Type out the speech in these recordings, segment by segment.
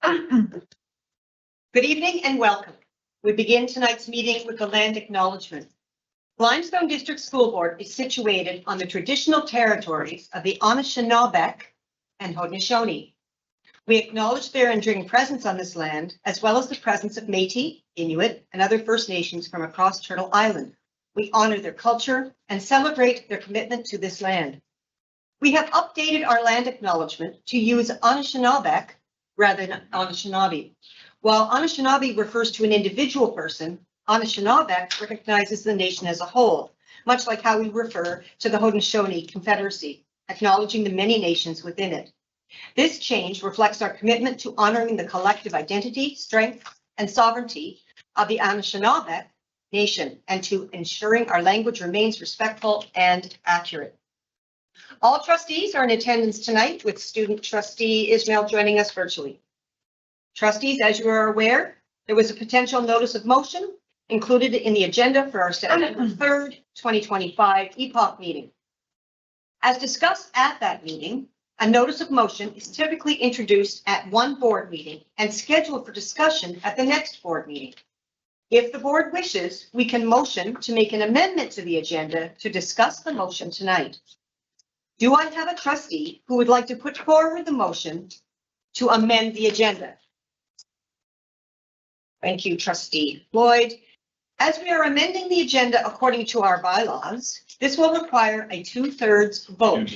Good evening and welcome. We begin tonight's meeting with the land acknowledgement. Limestone District School Board is situated on the traditional territories of the Anishinaabe and Haudenosaunee. We acknowledge their enduring presence on this land, as well as the presence of Métis, Inuit, and other First Nations from across Turtle Island. We honor their culture and celebrate their commitment to this land. We have updated our land acknowledgement to use Anishinaabe rather than Anishinaabe. While Anishinaabe refers to an individual person, Anishinaabe recognizes the nation as a whole, much like how we refer to the Haudenosaunee Confederacy, acknowledging the many nations within it. This change reflects our commitment to honoring the collective identity, strength, and sovereignty of the Anishinaabe Nation and to ensuring our language remains respectful and accurate. All trustees are in attendance tonight, with student trustee Ismail joining us virtually. Trustees, as you are aware, there was a potential notice of motion included in the agenda for our September 3rd, 2025 EPOC meeting. As discussed at that meeting, a notice of motion is typically introduced at one board meeting and scheduled for discussion at the next board meeting. If the board wishes, we can motion to make an amendment to the agenda to discuss the motion tonight. Do I have a trustee who would like to put forward the motion to amend the agenda? Thank you, Trustee Lloyd. As we are amending the agenda according to our bylaws, this will require a 2/3 vote.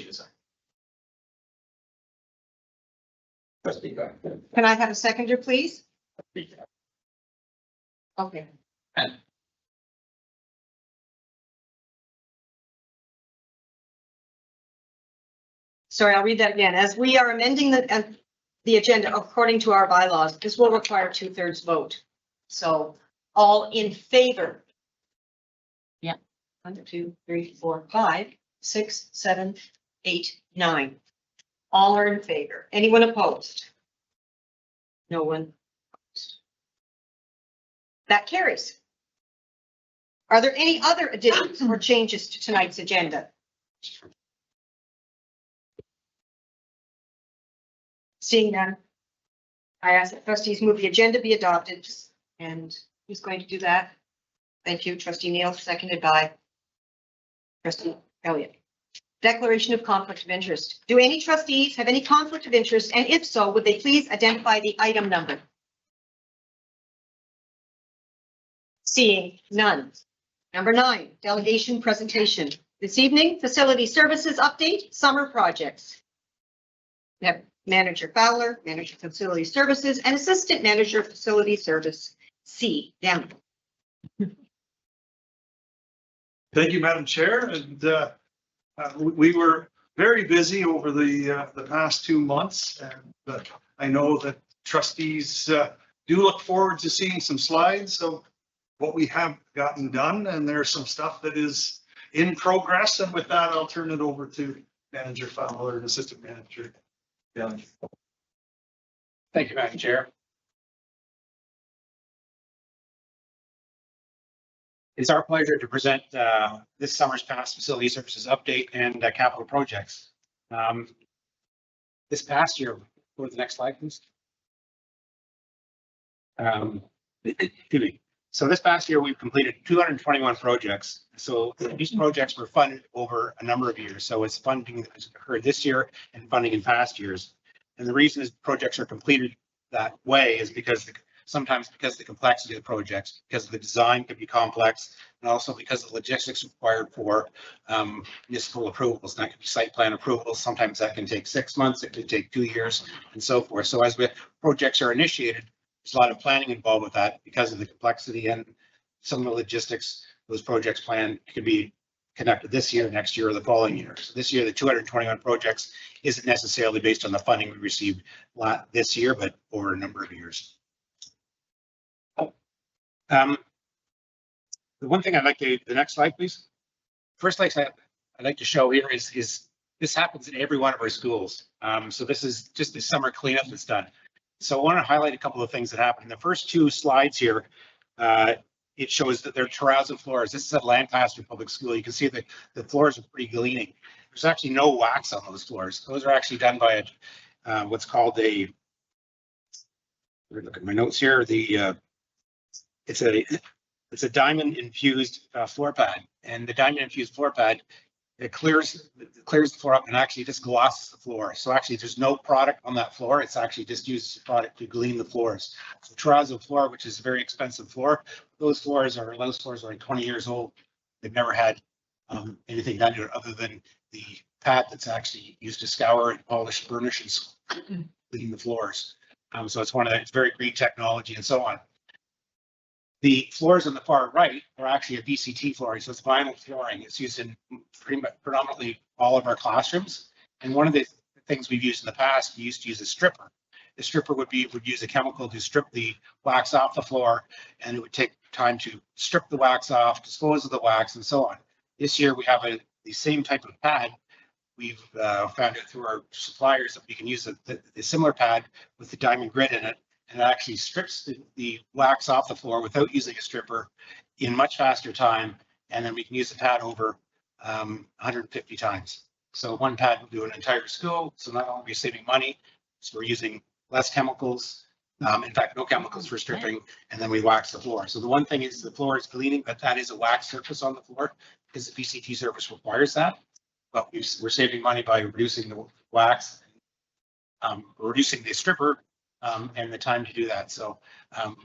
Can I have a seconder, please? Okay. Sorry, I'll read that again. As we are amending the agenda according to our bylaws, this will require 2/3 vote. So all in favor? Yeah. 1, 2, 3, 4, 5, 6, 7, 8, 9. All are in favor. Anyone opposed? No one opposed. That carries. Are there any other additions or changes to tonight's agenda? Seeing none, I ask that trustees move the agenda be adopted. And who's going to do that? Thank you, Trustee Neal, seconded by Trustee Elliott. Declaration of conflict of interest. Do any trustees have any conflict of interest? And if so, would they please identify the item number? Seeing none. Number 9, delegation presentation. This evening, facility services update, summer projects. We have Manager Fowler, Manager Facility Services, and Assistant Manager Facility Service. C. Down. Thank you, Madam Chair. And we were very busy over the past 2 months, and I know that trustees do look forward to seeing some slides of what we have gotten done, and there's some stuff that is in progress. And with that, I'll turn it over to Manager Fowler and Assistant Manager Down. Thank you, Madam Chair. It's our pleasure to present this summer's past facility services update and capital projects. This past year, go to the next slide, please. Excuse me. So this past year, we've completed 221 projects. So these projects were funded over a number of years. So it's funding that has occurred this year and funding in past years. And the reason is projects are completed that way is because sometimes because of the complexity of the projects, because the design can be complex, and also because of the logistics required for municipal approvals. And that can be site plan approvals. Sometimes that can take 6 months, it could take 2 years, and so forth. So as projects are initiated, there's a lot of planning involved with that because of the complexity and some of the logistics. Those projects planned could be conducted this year, next year, or the following year. So this year, the 221 projects isn't necessarily based on the funding we received this year, but over a number of years. The one thing I'd like to, the next slide, please. First, I'd like to show here is this happens in every one of our schools. So this is just the summer cleanup that's done. So I want to highlight a couple of things that happened. The first 2 slides here, it shows that they're terrazzo floors. This is at Lancaster Public School. You can see that the floors are pretty gleaming. There's actually no wax on those floors. Those are actually done by what's called a look at my notes here. It's a diamond infused floor pad, and the diamond infused floor pad, it clears the floor up and actually just glosses the floor. So actually there's no product on that floor. It's actually just uses product to clean the floors. So terrazzo floor, which is a very expensive floor, those floors are like 20 years old. They've never had anything done to it other than the pad that's actually used to scour and polish, burnish, and clean the floors. So it's it's very green technology and so on. The floors on the far right are actually a VCT flooring, so it's vinyl flooring. It's used in predominantly all of our classrooms. And one of the things we've used in the past, we used to use a stripper. The stripper would use a chemical to strip the wax off the floor, and it would take time to strip the wax off, dispose of the wax, and so on. This year we have the same type of pad. We've found out through our suppliers that we can use a similar pad with the diamond grit in it, and it actually strips the wax off the floor without using a stripper in much faster time. And then we can use the pad over 150 times. So one pad will do an entire school. So not only are we saving money, so we're using less chemicals. In fact, no chemicals for stripping, and then we wax the floor. So the one thing is the floor is cleaning, but that is a wax surface on the floor because the VCT surface requires that. But we're saving money by reducing the wax, reducing the stripper, and the time to do that. So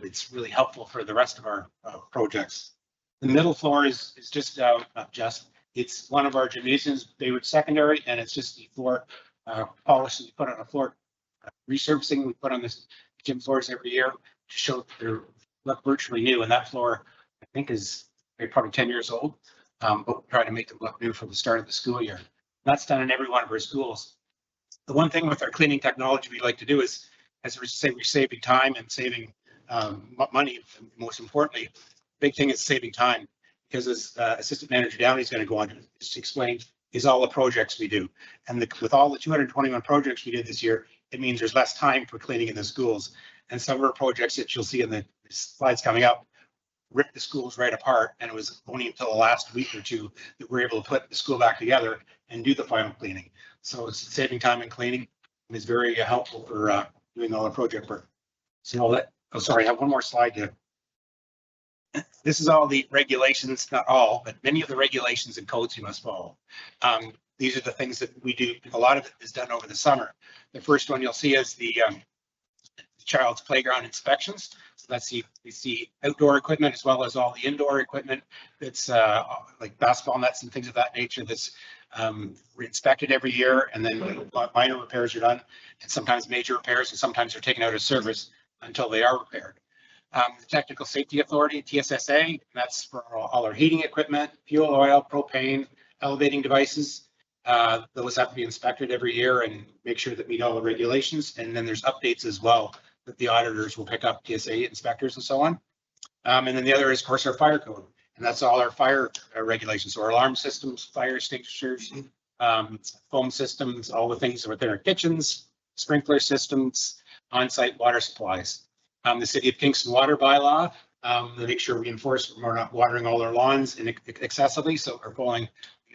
it's really helpful for the rest of our projects. The middle floor is just it's one of our gymnasiums, Baywood Secondary, and it's just the floor polish that we put on a floor resurfacing we put on this gym floors every year to show they look virtually new. And that floor, I think, is probably 10 years old, but we're trying to make them look new from the start of the school year. That's done in every one of our schools. The one thing with our cleaning technology we like to do is, as we say, we're saving time and saving money. Most importantly, big thing is saving time, because as Assistant Manager Downey is going to go on to explain, is all the projects we do. And with all the 221 projects we did this year, it means there's less time for cleaning in the schools. And some of our projects that you'll see in the slides coming up ripped the schools right apart. And it was only until the last week or two that we're able to put the school back together and do the final cleaning. So it's saving time and cleaning is very helpful for doing all the project work. So I have one more slide here. This is all the regulations, not all, but many of the regulations and codes you must follow. These are the things that we do. A lot of it is done over the summer. The first one you'll see is the child's playground inspections. So that's the outdoor equipment as well as all the indoor equipment that's like basketball nets and things of that nature that's inspected every year, and then minor repairs are done, and sometimes major repairs, and sometimes they're taken out of service until they are repaired. The Technical Safety Authority, TSSA, that's for all our heating equipment, fuel oil, propane, elevating devices. Those have to be inspected every year and make sure that meet all the regulations. And then there's updates as well that the auditors will pick up, TSA inspectors and so on. And then the other is, of course, our fire code. And that's all our fire regulations. So our alarm systems, fire extinguishers, foam systems, all the things within our kitchens, sprinkler systems, on-site water supplies. The City of Kingston water bylaw, to make sure we enforce we're not watering all our lawns excessively. So we're following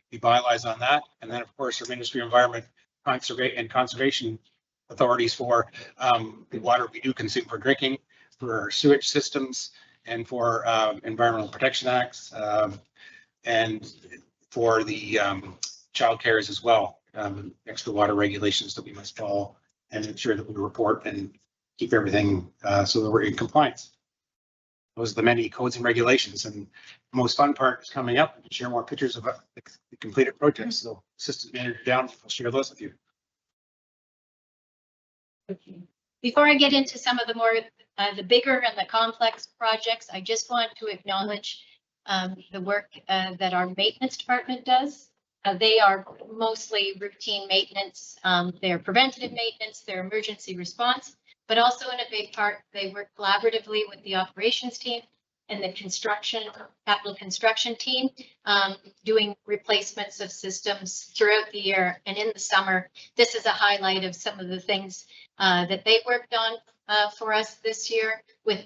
the bylaws on that. And then, of course, our Ministry of Environment and Conservation authorities for the water we do consume for drinking, for our sewage systems, and for Environmental Protection Acts, and for the child cares as well, extra water regulations that we must follow and ensure that we report and keep everything so that we're in compliance. Those are the many codes and regulations, and the most fun part is coming up. And share more pictures of the completed projects. So Assistant Manager Down will share those with you. Okay. Before I get into some of the more, the bigger and the complex projects, I just want to acknowledge the work that our maintenance department does. They are mostly routine maintenance. They're preventative maintenance, they're emergency response, but also in a big part, they work collaboratively with the operations team and the capital construction team, doing replacements of systems throughout the year. And in the summer, this is a highlight of some of the things that they worked on for us this year, with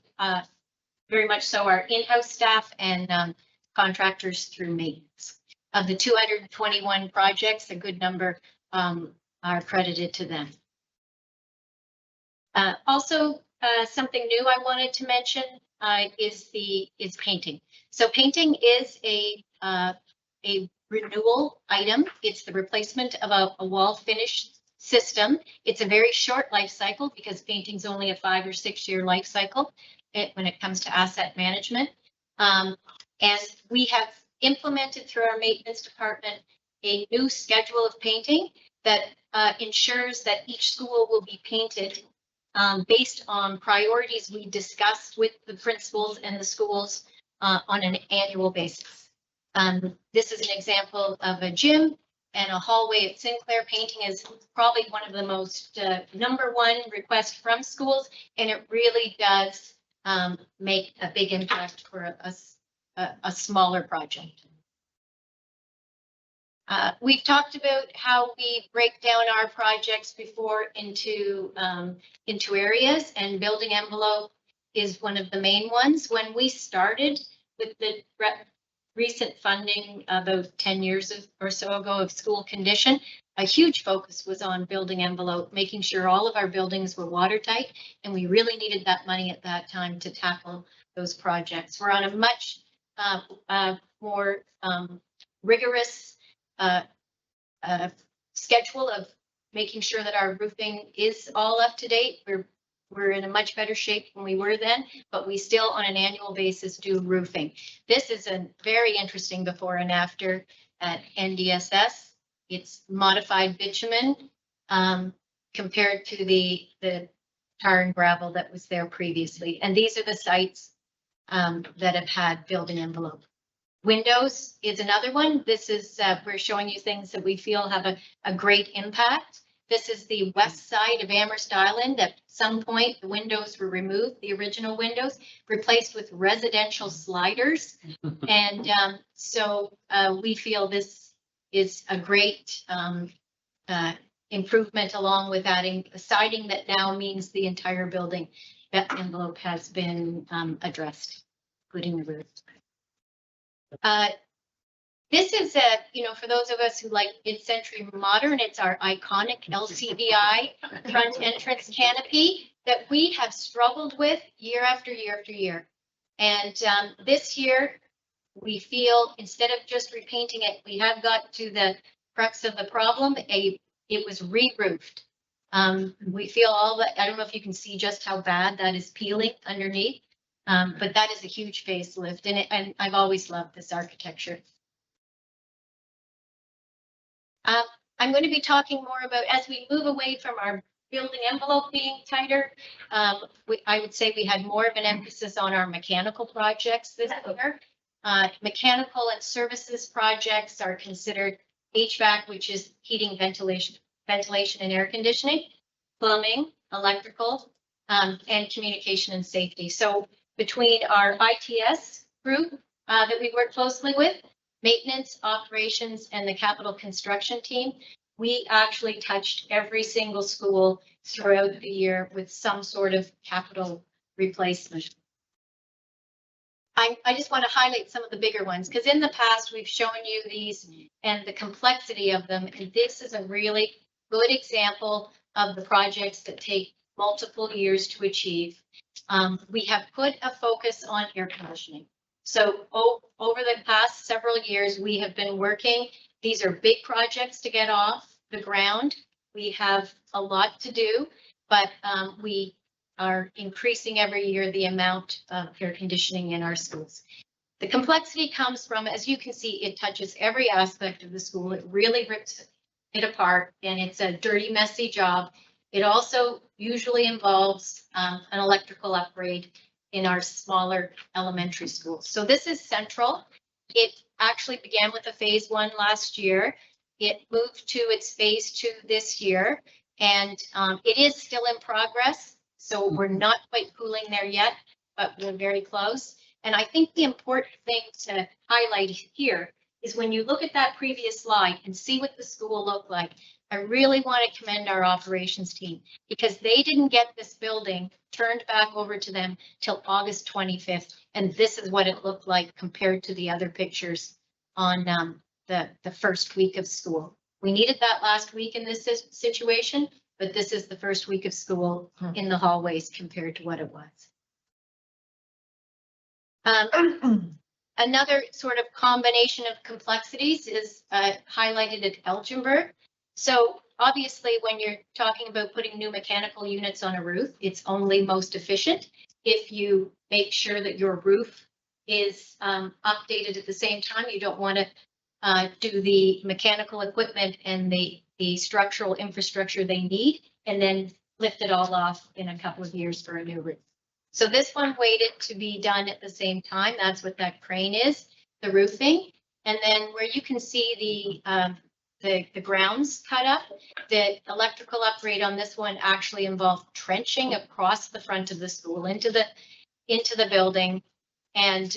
very much so our in-house staff and contractors through maintenance. Of the 221 projects, a good number are credited to them. Also, something new I wanted to mention is painting. So painting is a renewal item. It's the replacement of a wall finish system. It's a very short life cycle because painting's only a 5 or 6 year life cycle when it comes to asset management. And we have implemented through our maintenance department a new schedule of painting that ensures that each school will be painted based on priorities we discussed with the principals and the schools on an annual basis. This is an example of a gym and a hallway at Sinclair. Painting is probably one of the most #1 requests from schools, and it really does make a big impact for a smaller project. We've talked about how we break down our projects before into areas, and building envelope is one of the main ones. When we started with the recent funding about 10 years or so ago of school condition, a huge focus was on building envelope, making sure all of our buildings were watertight, and we really needed that money at that time to tackle those projects. We're on a much more rigorous schedule of making sure that our roofing is all up to date. We're in a much better shape than we were then, but we still on an annual basis do roofing. This is a very interesting before and after at NDSS. It's modified bitumen compared to the tar and gravel that was there previously. And these are the sites that have had building envelope. Windows is another one. This is, we're showing you things that we feel have a great impact. This is the west side of Amherst Island. At some point, the windows were removed, the original windows, replaced with residential sliders. And so we feel this is a great improvement, along with adding a siding that now means the entire building that envelope has been addressed, including the roof. This is for those of us who like mid-century modern, it's our iconic LCVI front entrance canopy that we have struggled with year after year after year. And this year, we feel instead of just repainting it, we have got to the crux of the problem. It was re-roofed. We feel all that. I don't know if you can see just how bad that is peeling underneath. But that is a huge facelift, and I've always loved this architecture. I'm going to be talking more about, as we move away from our building envelope being tighter, I would say we had more of an emphasis on our mechanical projects this year. Mechanical and services projects are considered HVAC, which is heating, ventilation and air conditioning, plumbing, electrical, and communication and safety. So between our ITS group that we work closely with, maintenance, operations, and the capital construction team, we actually touched every single school throughout the year with some sort of capital replacement. I just want to highlight some of the bigger ones, because in the past we've shown you these and the complexity of them, and this is a really good example of the projects that take multiple years to achieve. We have put a focus on air conditioning. So over the past several years, we have been working. These are big projects to get off the ground. We have a lot to do, but we are increasing every year the amount of air conditioning in our schools. The complexity comes from, as you can see, it touches every aspect of the school. It really rips it apart, and it's a dirty, messy job. It also usually involves an electrical upgrade in our smaller elementary schools. So this is central. It actually began with a phase 1 last year. It moved to its phase 2 this year, and it is still in progress. So we're not quite cooling there yet, but we're very close. And I think the important thing to highlight here is when you look at that previous slide and see what the school looked like, I really want to commend our operations team, because they didn't get this building turned back over to them till August 25th. And this is what it looked like compared to the other pictures on the first week of school. We needed that last week in this situation, but this is the first week of school in the hallways compared to what it was. Another sort of combination of complexities is highlighted at Elginburg. So obviously, when you're talking about putting new mechanical units on a roof, it's only most efficient if you make sure that your roof is updated at the same time. You don't want to do the mechanical equipment and the structural infrastructure they need and then lift it all off in a couple of years for a new roof. So this one waited to be done at the same time. That's what that crane is, the roofing. And then where you can see the grounds cut up, the electrical upgrade on this one actually involved trenching across the front of the school into the building. And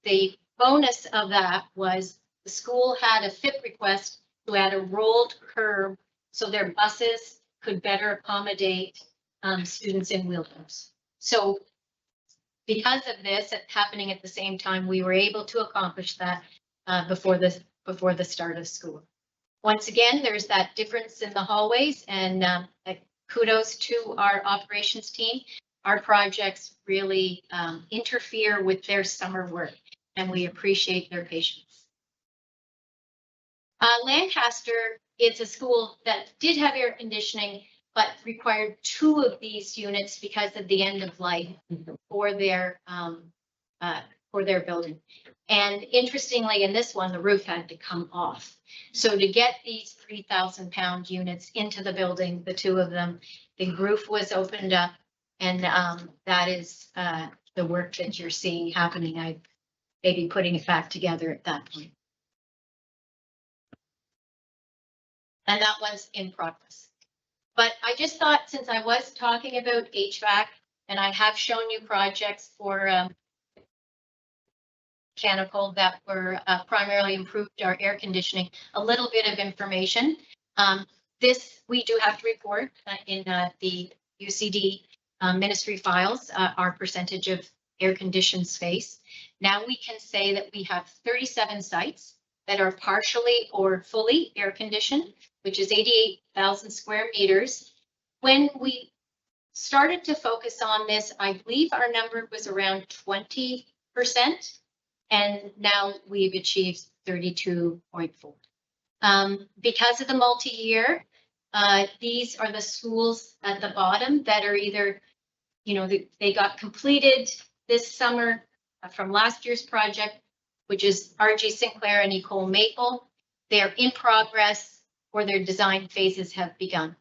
the bonus of that was the school had a FIP request to add a rolled curb so their buses could better accommodate students in wheelchairs. So because of this happening at the same time, we were able to accomplish that before the start of school. Once again, there's that difference in the hallways, and kudos to our operations team. Our projects really interfere with their summer work, and we appreciate their patience. Lancaster, it's a school that did have air conditioning, but required 2 of these units because of the end of life for their building. And interestingly, in this one, the roof had to come off. So to get these 3,000-pound units into the building, the 2 of them, the roof was opened up, and that is the work that you're seeing happening. I may be putting it back together at that point. And that one's in progress. But I just thought, since I was talking about HVAC, and I have shown you projects for mechanical that were primarily improved our air conditioning, a little bit of information. This we do have to report in the UCD ministry files, our percentage of air conditioned space. Now we can say that we have 37 sites that are partially or fully air conditioned, which is 88,000 square meters. When we started to focus on this, I believe our number was around 20%, and now we've achieved 32.4. Because of the multi-year, these are the schools at the bottom that are either, they got completed this summer from last year's project, which is RG Sinclair and Ecole Maple. They're in progress, or their design phases have begun.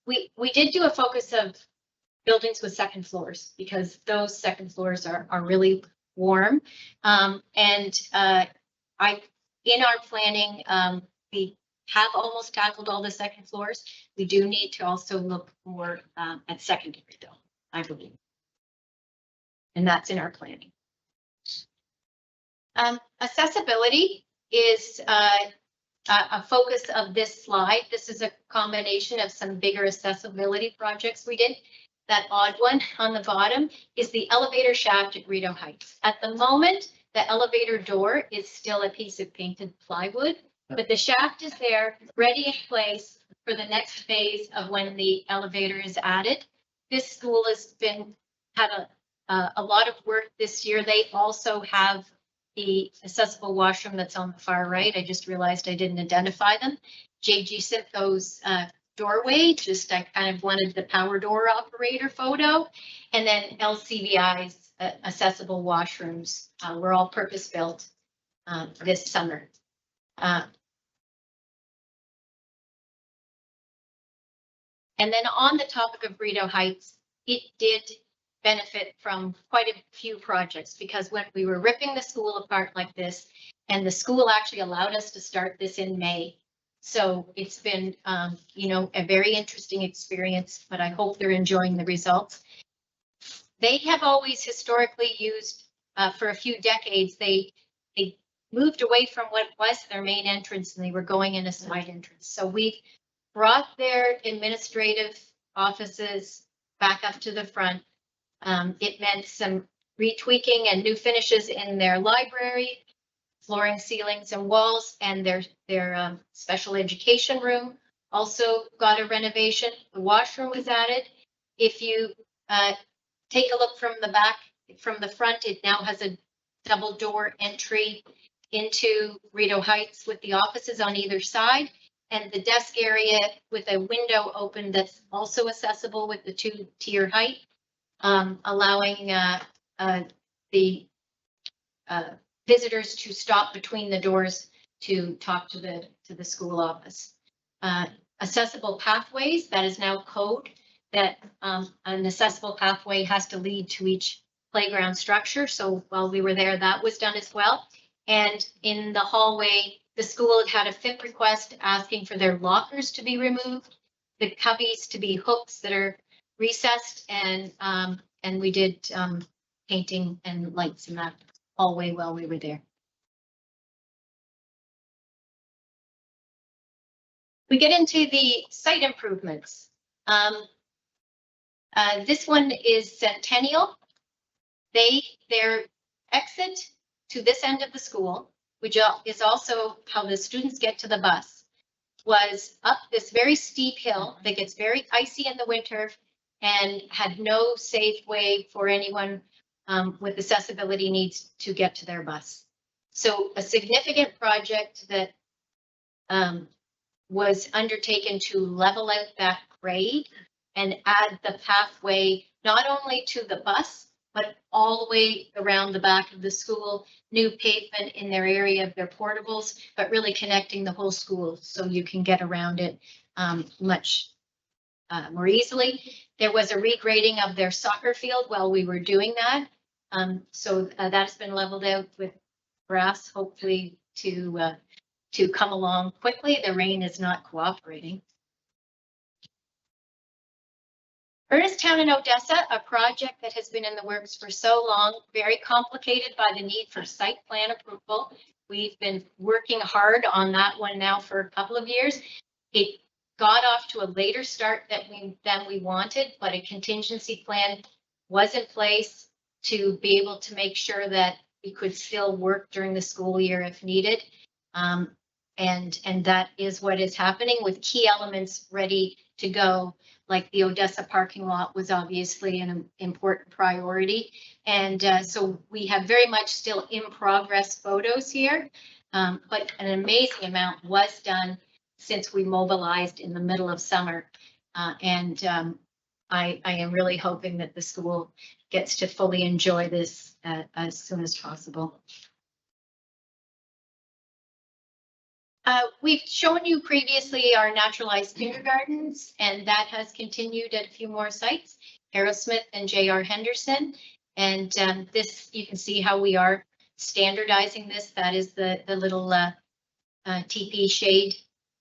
We did do a focus of buildings with second floors because those second floors are really warm. In our planning, we have almost tackled all the second floors. We do need to also look more at secondary, though, I believe. And that's in our planning. Accessibility is a focus of this slide. This is a combination of some bigger accessibility projects we did. That odd one on the bottom is the elevator shaft at Rideau Heights. At the moment, the elevator door is still a piece of painted plywood, but the shaft is there, ready in place for the next phase of when the elevator is added. This school has had a lot of work this year. They also have the accessible washroom that's on the far right. I just realized I didn't identify them. J.G. Simcoe's doorway, just I kind of wanted the power door operator photo. And then LCVI's accessible washrooms were all purpose built this summer. And then on the topic of Rideau Heights, it did benefit from quite a few projects, because when we were ripping the school apart like this, and the school actually allowed us to start this in May. So it's been, a very interesting experience, but I hope they're enjoying the results. They have always historically used, for a few decades, they moved away from what was their main entrance, and they were going in a side entrance. So we've brought their administrative offices back up to the front. It meant some retweaking and new finishes in their library, flooring, ceilings, and walls, and their special education room, also got a renovation. The washroom was added. If you take a look from the back, from the front, it now has a double door entry into Rideau Heights with the offices on either side, and the desk area with a window open that's also accessible with the 2-tier height, allowing the visitors to stop between the doors to talk to the school office. Accessible pathways, that is now code, that an accessible pathway has to lead to each playground structure. So while we were there, that was done as well. And in the hallway, the school had a FIP request asking for their lockers to be removed, the cubbies to be hooks that are recessed, and we did painting and lights in that hallway while we were there. We get into the site improvements. This one is Centennial. Their exit to this end of the school, which is also how the students get to the bus, was up this very steep hill that gets very icy in the winter and had no safe way for anyone with accessibility needs to get to their bus. So a significant project that was undertaken to level out that grade and add the pathway not only to the bus, but all the way around the back of the school, new pavement in their area of their portables, but really connecting the whole school so you can get around it much more easily. There was a regrading of their soccer field while we were doing that. So that's been leveled out with grass, hopefully to come along quickly. The rain is not cooperating. Town in Odessa, a project that has been in the works for so long, very complicated by the need for site plan approval. We've been working hard on that one now for a couple of years. It got off to a later start than we wanted, but a contingency plan was in place to be able to make sure that we could still work during the school year if needed. And that is what is happening, with key elements ready to go. Like the Odessa parking lot was obviously an important priority. And so we have very much still in progress photos here, but an amazing amount was done since we mobilized in the middle of summer. I am really hoping that the school gets to fully enjoy this as soon as possible. We've shown you previously our naturalized kindergartens, and that has continued at a few more sites, Aerosmith and J.R. Henderson. And this, you can see how we are standardizing this. That is the little teepee shade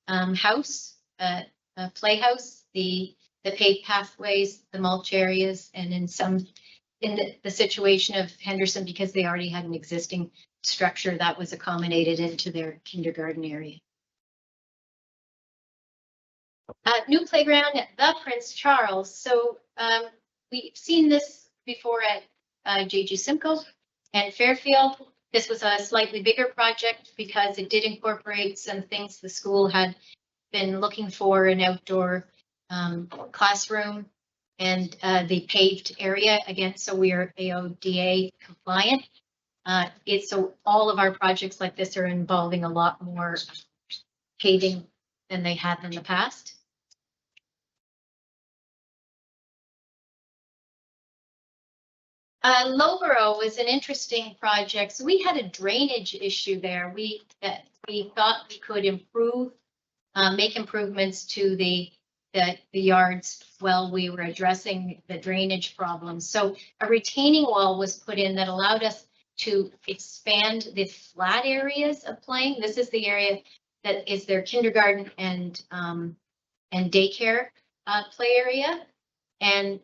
house, playhouse, the paved pathways, the mulch areas, and in the situation of Henderson, because they already had an existing structure that was accommodated into their kindergarten area. New playground at the Prince Charles. So we've seen this before at JG Simcoe and Fairfield. This was a slightly bigger project because it did incorporate some things the school had been looking for: an outdoor classroom and the paved area again. So we are AODA compliant. So all of our projects like this are involving a lot more paving than they had in the past. Loughborough was an interesting project. So we had a drainage issue there. We thought we could improve, make improvements to the yards while we were addressing the drainage problems. So a retaining wall was put in that allowed us to expand the flat areas of playing. This is the area that is their kindergarten and daycare play area. And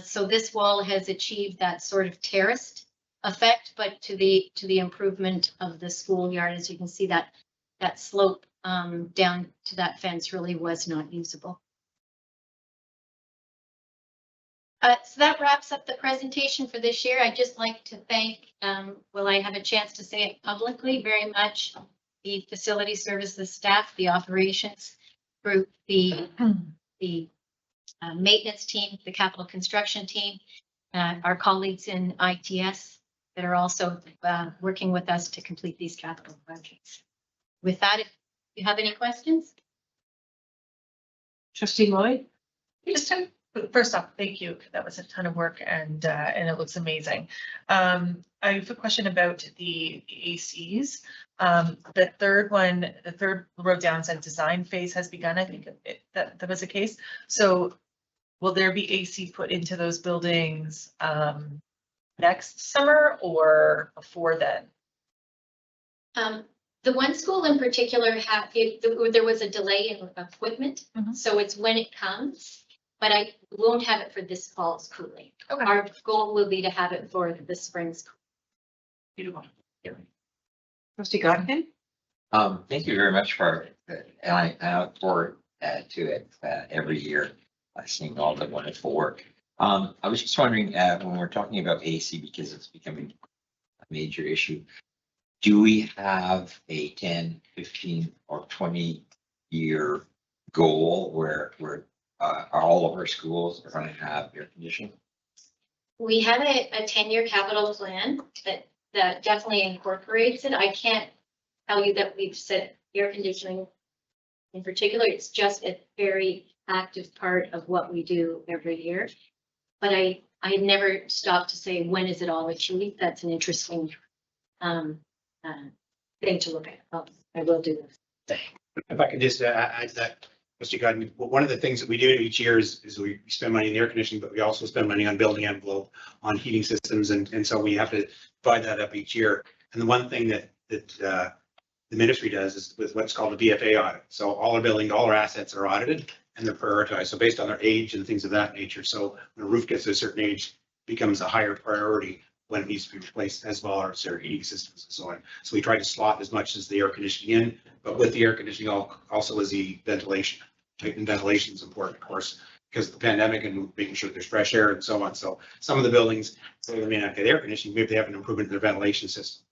so this wall has achieved that sort of terraced effect, but to the improvement of the schoolyard. As you can see, that slope down to that fence really was not usable. So that wraps up the presentation for this year. I'd just like to thank, will I have a chance to say it publicly, very much the facility services staff, the operations group, the maintenance team, the capital construction team, our colleagues in ITS that are also working with us to complete these capital projects. With that, if you have any questions? Trustee Lloyd? Just to, first off, thank you. That was a ton of work and it looks amazing. I have a question about the ACs. The third one, the third row down said design phase has begun. I think that was the case. So will there be AC put into those buildings next summer or before then? The one school in particular there was a delay in equipment, so it's when it comes, but I won't have it for this fall's cooling. Okay. Our goal will be to have it for the spring's. Beautiful. Trustee Godkin? Thank you very much for, and I look forward to it every year, seeing all the wonderful work. I was just wondering, when we're talking about AC, because it's becoming a major issue, do we have a 10, 15, or 20-year goal where all of our schools are going to have air conditioning? We have a 10-year capital plan that definitely incorporates it. I can't tell you that we've set air conditioning in particular. It's just a very active part of what we do every year. But I never stopped to say, when is it all achieved? That's an interesting thing to look at. I will do this. If I could just add to that, Mr. Godwin, one of the things that we do each year is we spend money in air conditioning, but we also spend money on building envelope, on heating systems, and so we have to divide that up each year. And the one thing that the ministry does is with what's called the BFA audit. So all our building, all our assets are audited and they're prioritized. So based on their age and things of that nature. So when a roof gets to a certain age, it becomes a higher priority when it needs to be replaced, as well as their heating systems and so on. So we try to slot as much as the air conditioning in, but with the air conditioning also is the ventilation. And ventilation is important, of course, because of the pandemic and making sure there's fresh air and so on. So some of the buildings, they may not get air conditioning, maybe they have an improvement in their ventilation system.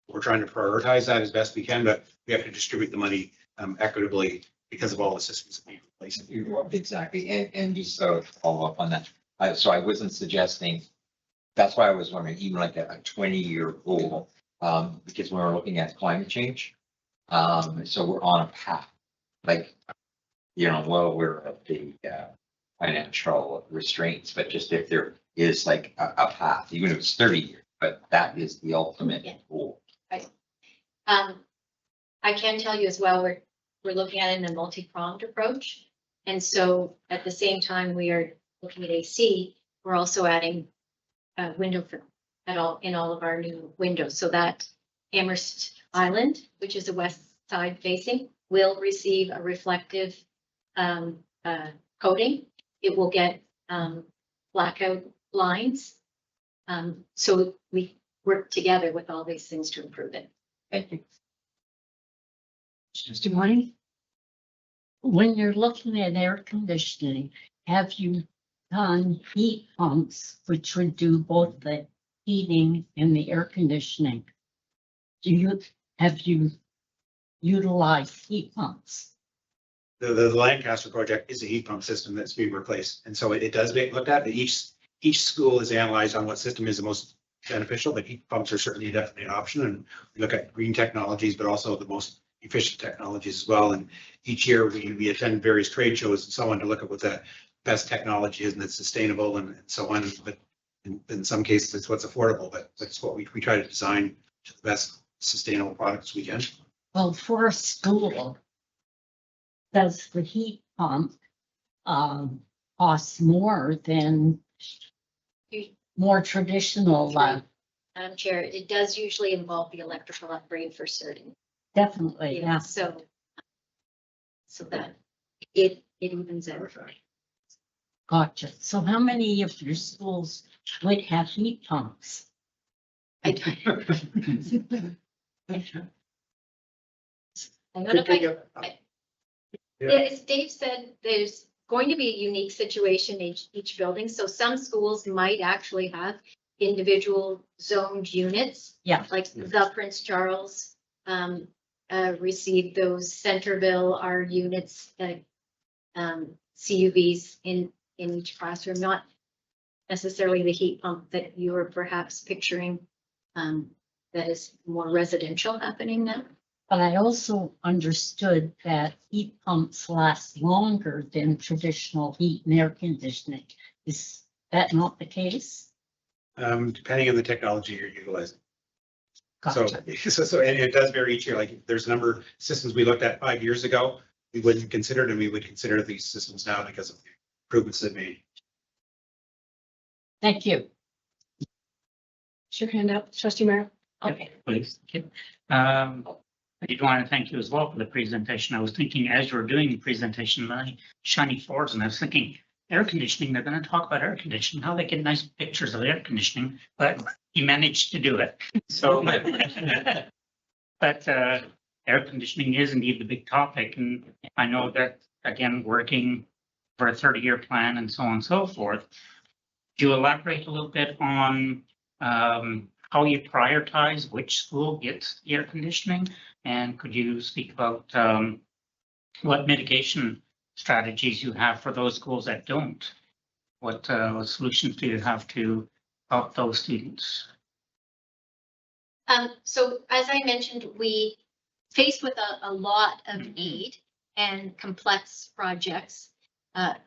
We're trying to prioritize that as best we can, but we have to distribute the money equitably because of all the systems that we replace. Exactly, and just to follow up on that, so I wasn't suggesting, that's why I was wondering, even like a 20-year goal, because when we're looking at climate change, so we're on a path, like, well aware of the financial restraints, but just if there is like a path, even if it's 30 years, but that is the ultimate goal. Right. I can tell you as well, we're looking at it in a multi-pronged approach. And so at the same time we are looking at AC, we're also adding window film in all of our new windows. So that Amherst Island, which is a west side facing, will receive a reflective coating. It will get blackout lines. So we work together with all these things to improve it. Thank you. Trustee Morning? When you're looking at air conditioning, have you done heat pumps, which would do both the heating and the air conditioning? Have you utilized heat pumps? The Lancaster project is a heat pump system that's being replaced. And so it does get looked at. Each school is analyzed on what system is the most beneficial, but heat pumps are certainly definitely an option. And we look at green technologies, but also the most efficient technologies as well. And each year we attend various trade shows and so on to look at what the best technology is and that's sustainable and so on. But in some cases, it's what's affordable, but it's what we try to design to the best sustainable products we can. Well, for a school, does the heat pump cost more than more traditional? Chair, it does usually involve the electrical upgrade for certain. Definitely, yeah. So that it evens out. Gotcha. So how many of your schools would have heat pumps? I don't know if as Dave said, there's going to be a unique situation in each building. So some schools might actually have individual zoned units. Yeah. Like the Prince Charles received those. Centerville are units CUVs in each classroom, not necessarily the heat pump that you are perhaps picturing, that is more residential happening now. But I also understood that heat pumps last longer than traditional heat and air conditioning. Is that not the case? Depending on the technology you're utilizing. So, Gotcha. and it does vary each year. Like there's a number of systems we looked at 5 years ago. We wouldn't consider them. We would consider these systems now because of the improvements they've made. Thank you. Your hand up, trustee Merrill. Okay. Please. Okay. I did want to thank you as well for the presentation. I was thinking as you were doing the presentation, my shiny floors, and I was thinking air conditioning, they're going to talk about air conditioning, how they get nice pictures of air conditioning, but you managed to do it. So, but air conditioning is indeed the big topic. And I know that, again, working for a 30-year plan and so on and so forth. Do you elaborate a little bit on how you prioritize which school gets air conditioning? And could you speak about what mitigation strategies you have for those schools that don't? What solutions do you have to help those students? So as I mentioned, we faced with a lot of need and complex projects.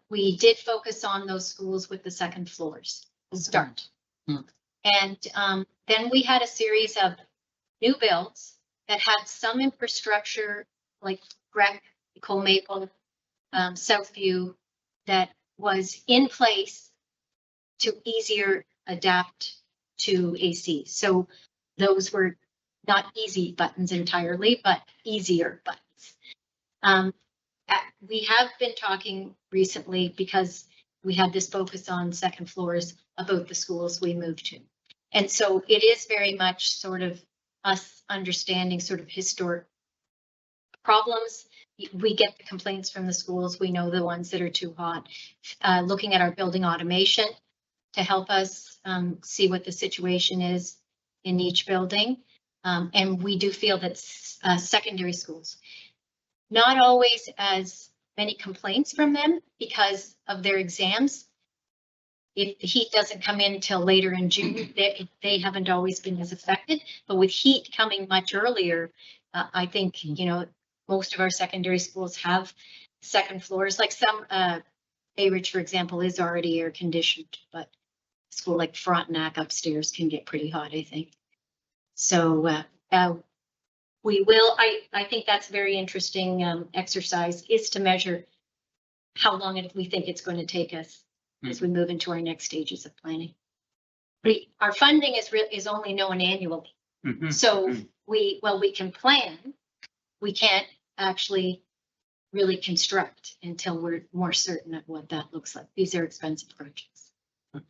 We did focus on those schools with the second floors to start. And then we had a series of new builds that had some infrastructure like Grec, Cole Maple, Southview, that was in place to easier adapt to AC. So those were not easy buttons entirely, but easier buttons. We have been talking recently because we had this focus on second floors about the schools we moved to. And so it is very much sort of us understanding sort of historic problems. We get the complaints from the schools. We know the ones that are too hot. Looking at our building automation to help us see what the situation is in each building. And we do feel that secondary schools, not always as many complaints from them because of their exams. If the heat doesn't come in until later in June, they haven't always been as affected. But with heat coming much earlier, I think, you know, most of our secondary schools have second floors. Like some, Bay Ridge, for example, is already air conditioned, but a school like Frontenac upstairs can get pretty hot, I think. So we will, I think that's a very interesting exercise, is to measure how long we think it's going to take us as we move into our next stages of planning. Our funding is only known annually. So we can plan, we can't actually really construct until we're more certain of what that looks like. These are expensive projects.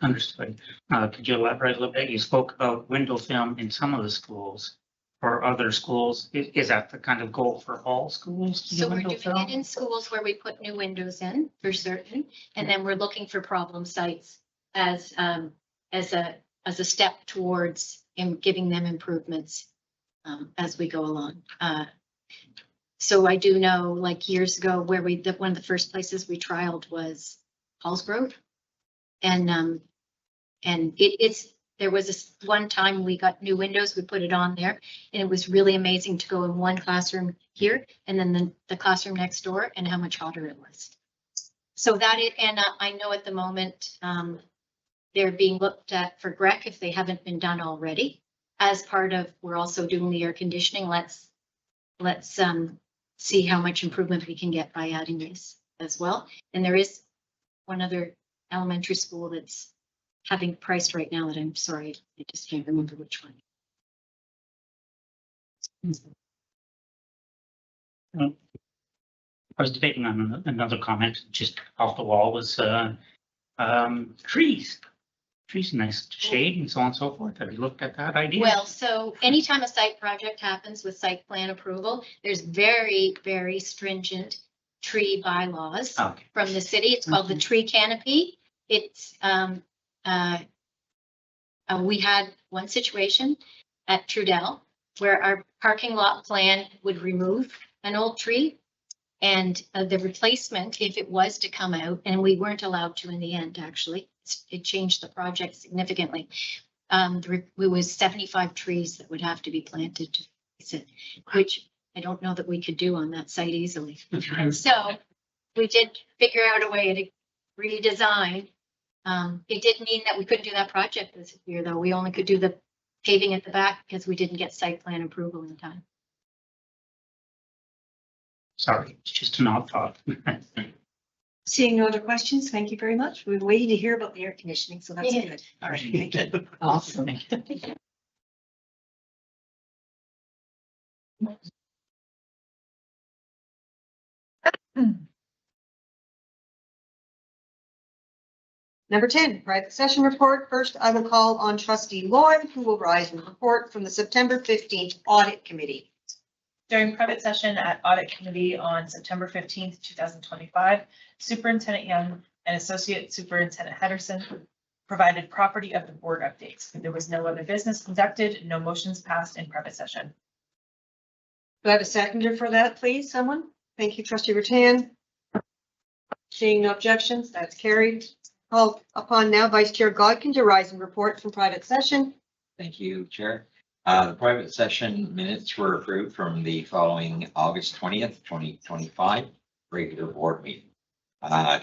Understood. Could you elaborate a little bit? You spoke about window film in some of the schools. For other schools, is that the kind of goal for all schools? So we're doing it in schools where we put new windows in for certain, and then we're looking for problem sites as a step towards giving them improvements as we go along. So I do know, like years ago, where one of the first places we trialed was Hallsgrove, and there was this one time we got new windows, we put it on there, and it was really amazing to go in one classroom here and then the classroom next door and how much hotter it was. So that is, and I know at the moment they're being looked at for Grec if they haven't been done already. As part of, we're also doing the air conditioning. Let's see how much improvement we can get by adding this as well. And there is one other elementary school that's having priced right now that I'm sorry, I just can't remember which one. I was debating on another comment just off the wall was trees. Trees, nice shade and so on and so forth. Have you looked at that idea? Well, so anytime a site project happens with site plan approval, there's very, very stringent tree bylaws from the city. It's called the tree canopy. It's we had one situation at Trudell where our parking lot plan would remove an old tree, And the replacement, if it was to come out, and we weren't allowed to in the end, actually, it changed the project significantly. It was 75 trees that would have to be planted to fix it, which I don't know that we could do on that site easily. So we did figure out a way to redesign. It did mean that we couldn't do that project this year, though. We only could do the paving at the back because we didn't get site plan approval in time. Sorry, it's just an odd thought. Seeing no other questions, thank you very much. We've been waiting to hear about the air conditioning, so that's Yeah. good. All right, thank you. Awesome. Number 10, private session report. First, I will call on trustee Lloyd, who will rise and report from the September 15th audit committee. During private session at Audit Committee on September 15th, 2025, Superintendent Young and Associate Superintendent Henderson provided property of the board updates. There was no other business conducted, no motions passed in private session. Do I have a seconder for that, please, someone? Thank you, trustee Rattan. Seeing no objections, that's carried. Call upon now Vice Chair Godkin to rise and report from private session. Thank you, Chair. The private session minutes were approved from the following August 20th, 2025 regular board meeting.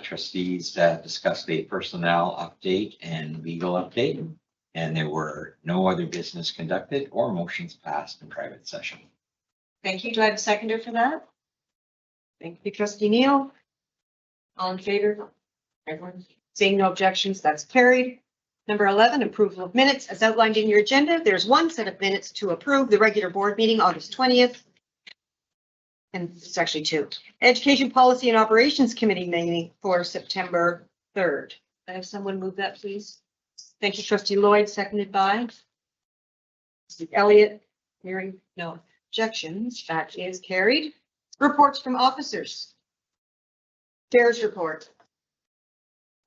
Trustees discussed a personnel update and legal update, and there were no other business conducted or motions passed in private session. Thank you. Do I have a seconder for that? Thank you, trustee Neal. All in favor? Everyone? Seeing no objections, that's carried. Number 11, approval of minutes. As outlined in your agenda, there's one set of minutes to approve: the regular board meeting, August 20th. And it's actually two. Education Policy and Operations Committee meeting for September 3rd. I have someone move that, please. Thank you, trustee Lloyd, seconded by trustee Elliott. Hearing no objections, that is carried. Reports from officers. Chair's report.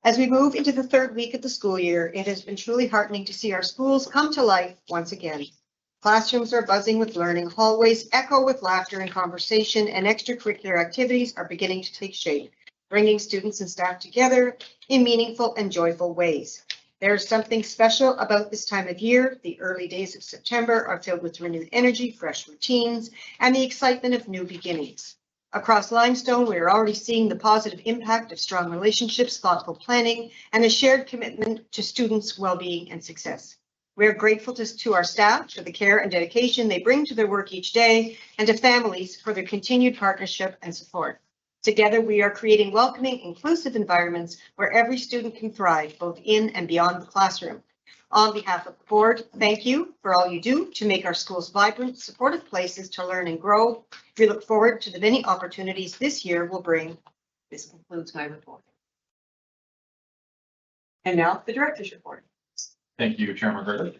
As we move into the third week of the school year, it has been truly heartening to see our schools come to life once again. Classrooms are buzzing with learning, hallways echo with laughter and conversation, and extracurricular activities are beginning to take shape, bringing students and staff together in meaningful and joyful ways. There is something special about this time of year. The early days of September are filled with renewed energy, fresh routines, and the excitement of new beginnings. Across Limestone, we are already seeing the positive impact of strong relationships, thoughtful planning, and a shared commitment to students' well-being and success. We are grateful to our staff for the care and dedication they bring to their work each day, and to families for their continued partnership and support. Together, we are creating welcoming, inclusive environments where every student can thrive, both in and beyond the classroom. On behalf of the board, thank you for all you do to make our schools vibrant, supportive places to learn and grow. We look forward to the many opportunities this year will bring. This concludes my report. And now the director's report. Thank you, Chair McGregor.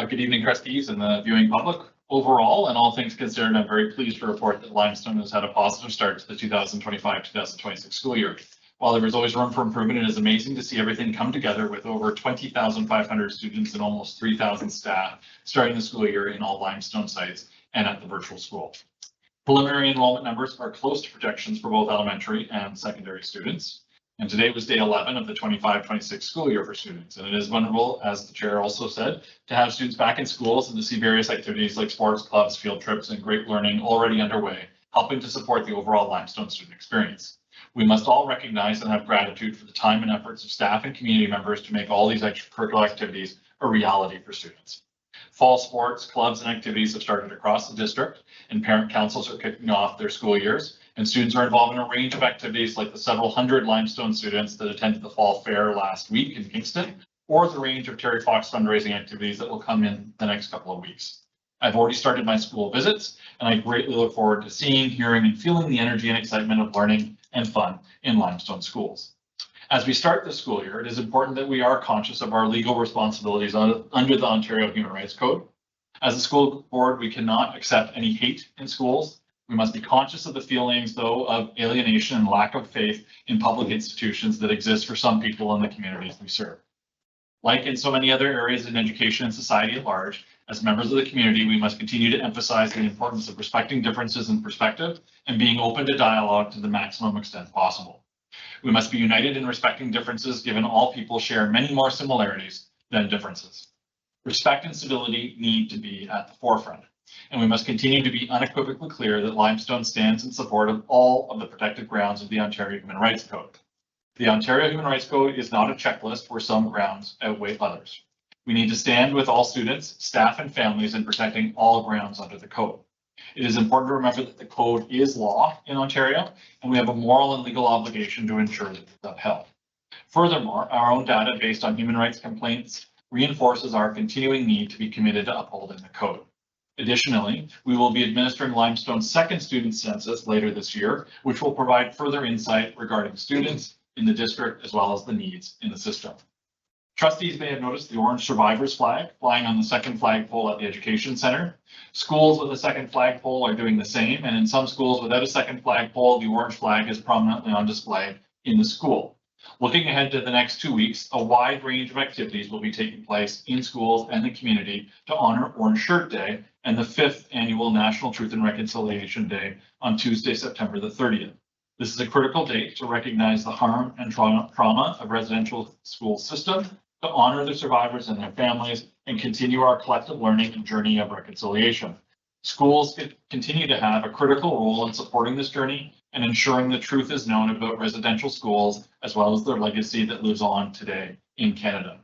Good evening, trustees and the viewing public. Overall, and all things considered, I'm very pleased to report that Limestone has had a positive start to the 2025-2026 school year. While there is always room for improvement, it is amazing to see everything come together with over 20,500 students and almost 3,000 staff starting the school year in all Limestone sites and at the virtual school. Preliminary enrollment numbers are close to projections for both elementary and secondary students. And today was day 11 of the 25-26 school year for students. And it is wonderful, as the chair also said, to have students back in schools and to see various activities like sports, clubs, field trips, and great learning already underway, helping to support the overall Limestone student experience. We must all recognize and have gratitude for the time and efforts of staff and community members to make all these extracurricular activities a reality for students. Fall sports, clubs, and activities have started across the district, and parent councils are kicking off their school years, and students are involved in a range of activities like the several hundred Limestone students that attended the fall fair last week in Kingston, or the range of Terry Fox fundraising activities that will come in the next couple of weeks. I've already started my school visits, and I greatly look forward to seeing, hearing, and feeling the energy and excitement of learning and fun in Limestone schools. As we start the school year, it is important that we are conscious of our legal responsibilities under the Ontario Human Rights Code. As a school board, we cannot accept any hate in schools. We must be conscious of the feelings, though, of alienation and lack of faith in public institutions that exist for some people in the communities we serve. Like in so many other areas in education and society at large, as members of the community, we must continue to emphasize the importance of respecting differences in perspective and being open to dialogue to the maximum extent possible. We must be united in respecting differences, given all people share many more similarities than differences. Respect and civility need to be at the forefront, and we must continue to be unequivocally clear that Limestone stands in support of all of the protected grounds of the Ontario Human Rights Code. The Ontario Human Rights Code is not a checklist where some grounds outweigh others. We need to stand with all students, staff, and families in protecting all grounds under the code. It is important to remember that the code is law in Ontario, and we have a moral and legal obligation to ensure that it's upheld. Furthermore, our own data based on human rights complaints reinforces our continuing need to be committed to upholding the code. Additionally, we will be administering Limestone's second student census later this year, which will provide further insight regarding students in the district as well as the needs in the system. Trustees may have noticed the orange survivors flag flying on the second flagpole at the Education Center. Schools with a second flagpole are doing the same, and in some schools without a second flagpole, the orange flag is prominently on display in the school. Looking ahead to the next 2 weeks, a wide range of activities will be taking place in schools and the community to honor Orange Shirt Day and the 5th annual National Truth and Reconciliation Day on Tuesday, September the 30th. This is a critical date to recognize the harm and trauma of residential school system, to honor the survivors and their families, and continue our collective learning and journey of reconciliation. Schools continue to have a critical role in supporting this journey and ensuring the truth is known about residential schools, as well as their legacy that lives on today in Canada.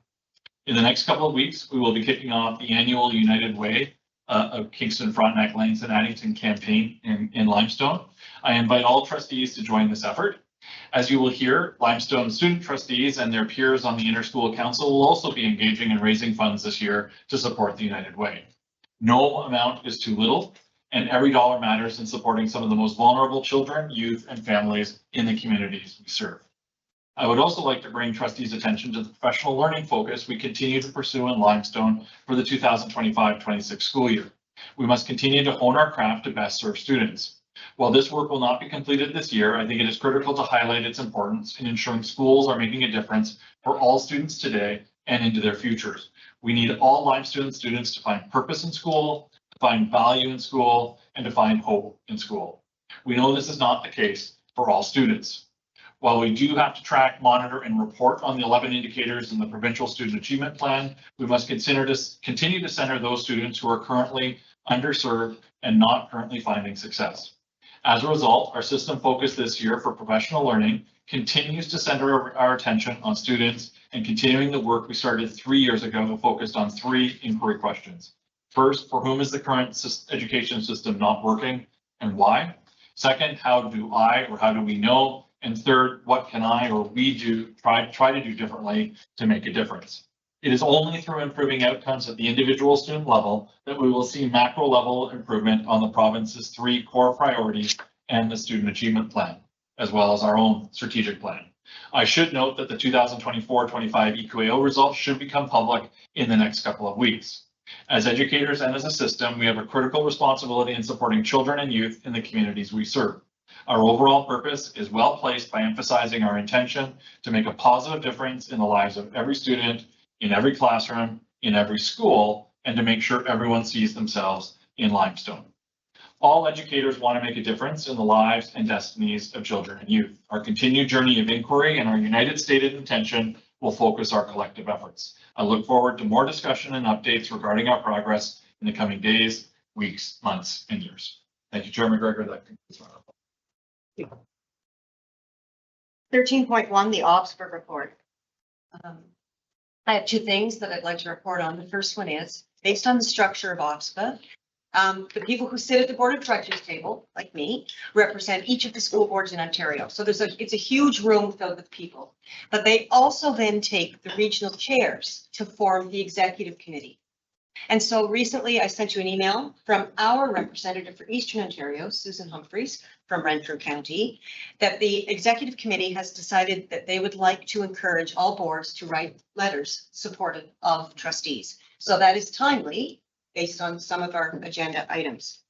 In the next couple of weeks, we will be kicking off the annual United Way of Kingston, Frontenac, Lanes and Addington campaign in Limestone. I invite all trustees to join this effort. As you will hear, Limestone student trustees and their peers on the Interschool Council will also be engaging in raising funds this year to support the United Way. No amount is too little, and every dollar matters in supporting some of the most vulnerable children, youth, and families in the communities we serve. I would also like to bring trustees' attention to the professional learning focus we continue to pursue in Limestone for the 2025-26 school year. We must continue to hone our craft to best serve students. While this work will not be completed this year, I think it is critical to highlight its importance in ensuring schools are making a difference for all students today and into their futures. We need all Limestone students to find purpose in school, to find value in school, and to find hope in school. We know this is not the case for all students. While we do have to track, monitor, and report on the 11 indicators in the Provincial Student Achievement Plan, we must continue to center those students who are currently underserved and not currently finding success. As a result, our system focus this year for professional learning continues to center our attention on students and continuing the work we started 3 years ago focused on 3 inquiry questions. First, for whom is the current education system not working and why? Second, how do we know? And third, what can I or we try to do differently to make a difference? It is only through improving outcomes at the individual student level that we will see macro level improvement on the province's 3 core priorities and the Student Achievement Plan, as well as our own strategic plan. I should note that the 2024-25 EQAO results should become public in the next couple of weeks. As educators and as a system, we have a critical responsibility in supporting children and youth in the communities we serve. Our overall purpose is well placed by emphasizing our intention to make a positive difference in the lives of every student, in every classroom, in every school, and to make sure everyone sees themselves in Limestone. All educators want to make a difference in the lives and destinies of children and youth. Our continued journey of inquiry and our united stated intention will focus our collective efforts. I look forward to more discussion and updates regarding our progress in the coming days, weeks, months, and years. Thank you, Chair McGregor. That concludes my report. 13.1, the Obsburg report. I have 2 things that I'd like to report on. The first one is, based on the structure of OSPA, the people who sit at the Board of Trustees table, like me, represent each of the school boards in Ontario. So it's a huge room filled with people. But they also then take the regional chairs to form the executive committee. And so recently I sent you an email from our representative for Eastern Ontario, Susan Humphreys from Renfrew County, that the executive committee has decided that they would like to encourage all boards to write letters supportive of trustees. So that is timely based on some of our agenda items.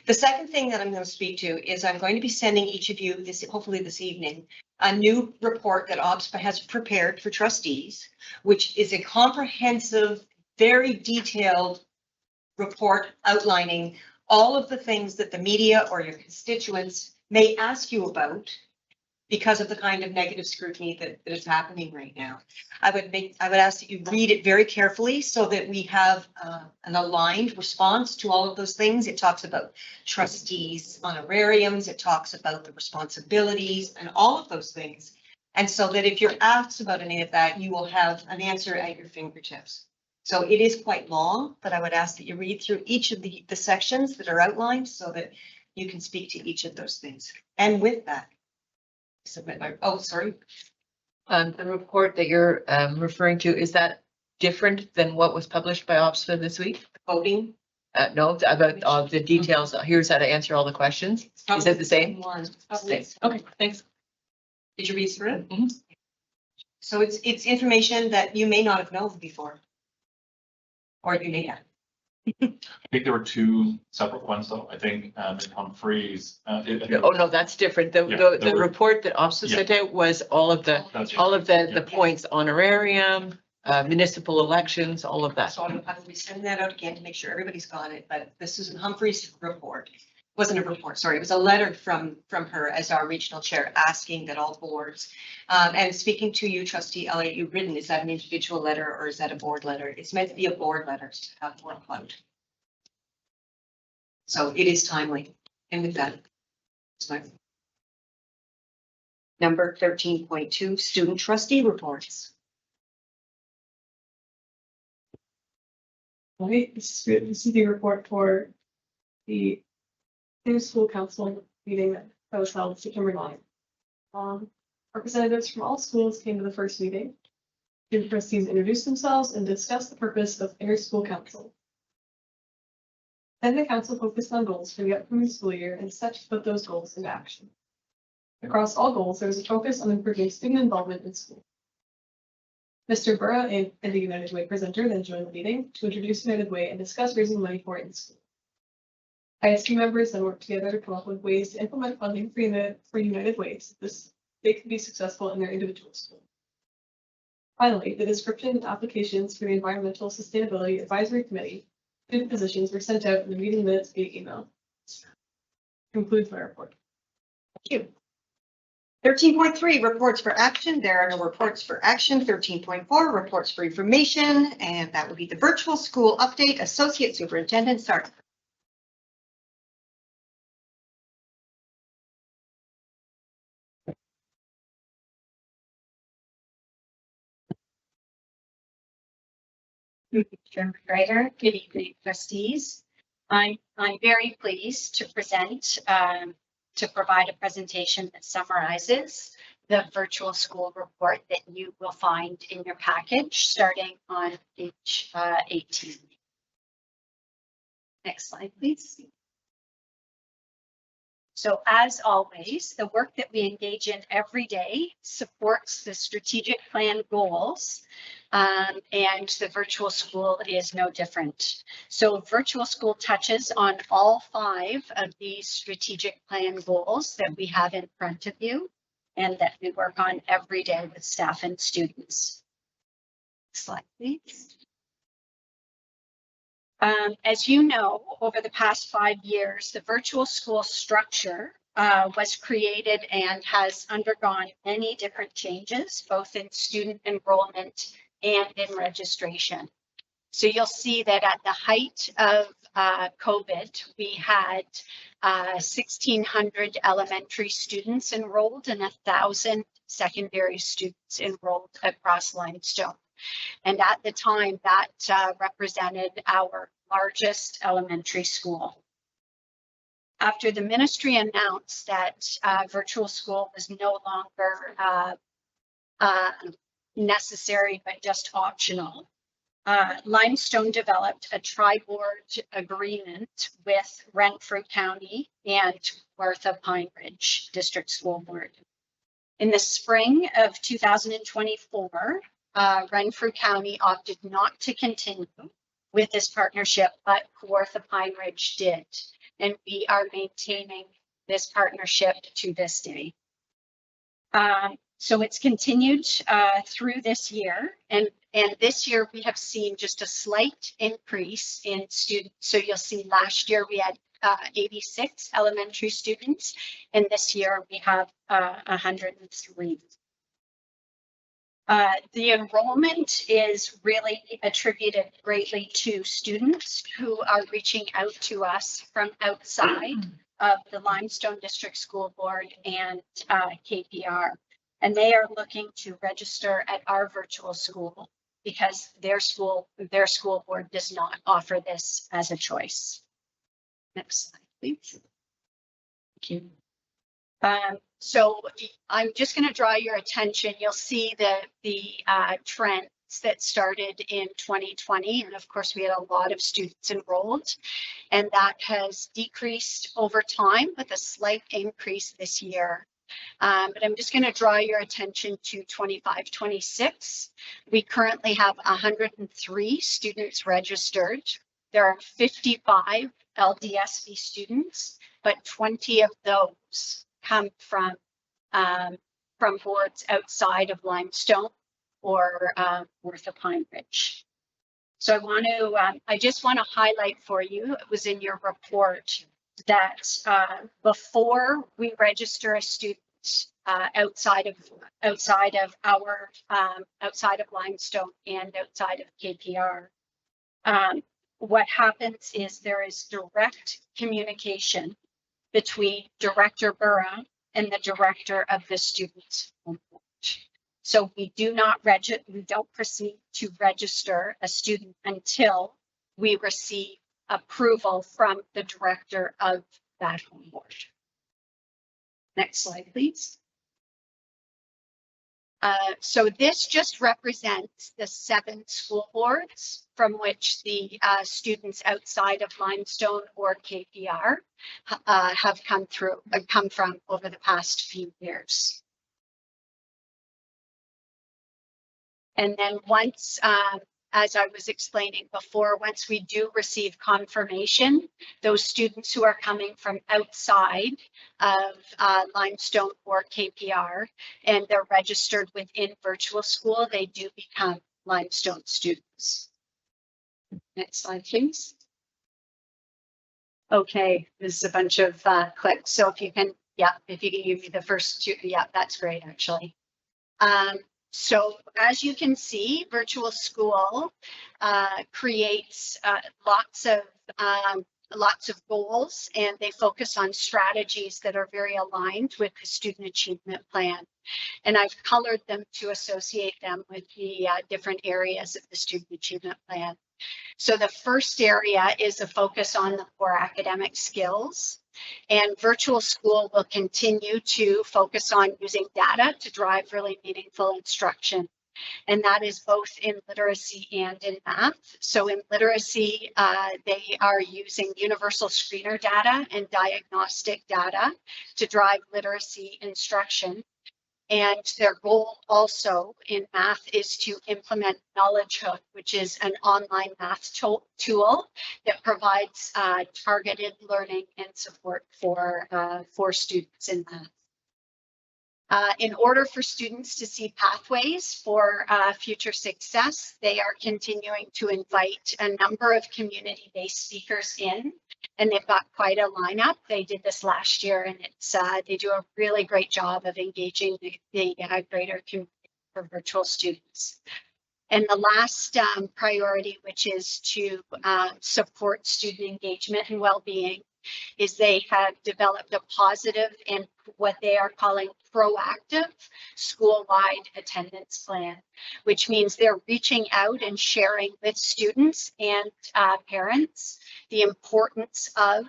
The second thing that I'm going to speak to is I'm going to be sending each of you this, hopefully this evening, a new report that OPSPA has prepared for trustees, which is a comprehensive, very detailed report outlining all of the things that the media or your constituents may ask you about because of the kind of negative scrutiny that is happening right now. I would ask that you read it very carefully so that we have an aligned response to all of those things. It talks about trustees' honorariums, it talks about the responsibilities and all of those things. And so that if you're asked about any of that, you will have an answer at your fingertips. So it is quite long, but I would ask that you read through each of the sections that are outlined so that you can speak to each of those things. And with that, submit my, oh, sorry. The report that you're referring to, is that different than what was published by OPSPA this week? Voting. No, about all the details. Here's how to answer all the questions. Is it the same? One. Same. Okay, thanks. Did you read through it? Mhm. So it's information that you may not have known before. Or you may have. I think there were two separate ones though. I think in Humphreys. Oh, no, that's different. Yeah, The there were- report that OPSA sent out was all of the points, honorarium, municipal elections, all of that. So I will be sending that out again to make sure everybody's got it, but this is Humphrey's report. Wasn't a report, sorry, it was a letter from her as our regional chair asking that all boards, and speaking to you, trustee Elliott, you've written, is that an individual letter or is that a board letter? It's meant to be a board letter to have one vote. So it is timely. And with that, it's my number 13.2, student trustee reports. All right, this is the report for the new school council meeting that was held September 9th. Representatives from all schools came to the first meeting. Student trustees introduced themselves and discussed the purpose of inter-school council. Then the council focused on goals for the upcoming school year and set to put those goals into action. Across all goals, there was a focus on improving student involvement in school. Mr. Burra and the United Way presenter then joined the meeting to introduce United Way and discuss raising money for it in school. ISD members then worked together to come up with ways to implement funding for United Way so they could be successful in their individual school. Finally, the description and applications for the Environmental Sustainability Advisory Committee student positions were sent out in the meeting minutes via email. Concludes my report. Thank you. 13.3, reports for action. There are no reports for action. 13.4, reports for information, and that would be the virtual school update. Associate Superintendent Sark. Chairman Greider, good evening, trustees. I'm very pleased to present, to provide a presentation that summarizes the virtual school report that you will find in your package, starting on page 18. Next slide, please. So as always, the work that we engage in every day supports the strategic plan goals, and the virtual school is no different. So virtual school touches on all 5 of these strategic plan goals that we have in front of you and that we work on every day with staff and students. Slide, please. As you know, over the past 5 years, the virtual school structure was created and has undergone many different changes, both in student enrollment and in registration. So you'll see that at the height of COVID, we had 1,600 elementary students enrolled and 1,000 secondary students enrolled across Limestone. And at the time, that represented our largest elementary school. After the ministry announced that virtual school was no longer necessary, but just optional, Limestone developed a tri-board agreement with Renfrew County and Kawartha Pine Ridge District School Board. In the spring of 2024, Renfrew County opted not to continue with this partnership, but Kawartha Pine Ridge did. and we are maintaining this partnership to this day. So it's continued through this year, and this year we have seen just a slight increase in students. So you'll see last year we had 86 elementary students, and this year we have 103. The enrollment is really attributed greatly to students who are reaching out to us from outside of the Limestone District School Board and KPR. And they are looking to register at our virtual school because their school board does not offer this as a choice. Next slide, please. Thank you. So I'm just going to draw your attention. You'll see the trends that started in 2020. And of course, we had a lot of students enrolled, and that has decreased over time with a slight increase this year. But I'm just going to draw your attention to 25-26. We currently have 103 students registered. There are 55 LDSB students, but 20 of those come from boards outside of Limestone or north of Pine Ridge. So I just want to highlight for you, it was in your report, that before we register a student outside of Limestone and outside of KPR, what happens is there is direct communication between Director Burra and the director of the student. So we don't proceed to register a student until we receive approval from the director of that home board. Next slide, please. So this just represents the 7 school boards from which the students outside of Limestone or KPR have come from over the past few years. And then once, as I was explaining before, once we do receive confirmation, those students who are coming from outside of Limestone or KPR and they're registered within virtual school, they do become Limestone students. Next slide, please. Okay, this is a bunch of clicks. So if you can give me the first 2, that's great, actually. So as you can see, virtual school creates lots of goals, and they focus on strategies that are very aligned with the student achievement plan. And I've colored them to associate them with the different areas of the student achievement plan. So the first area is a focus on the core academic skills. And virtual school will continue to focus on using data to drive really meaningful instruction. And that is both in literacy and in math. So in literacy, they are using universal screener data and diagnostic data to drive literacy instruction. And their goal also in math is to implement Knowledge Hook, which is an online math tool that provides targeted learning and support for students in math. In order for students to see pathways for future success, they are continuing to invite a number of community-based speakers in, and they've got quite a lineup. They did this last year, and they do a really great job of engaging the greater community for virtual students. And the last priority, which is to support student engagement and well-being, is they have developed a positive and what they are calling proactive school-wide attendance plan, which means they're reaching out and sharing with students and parents the importance of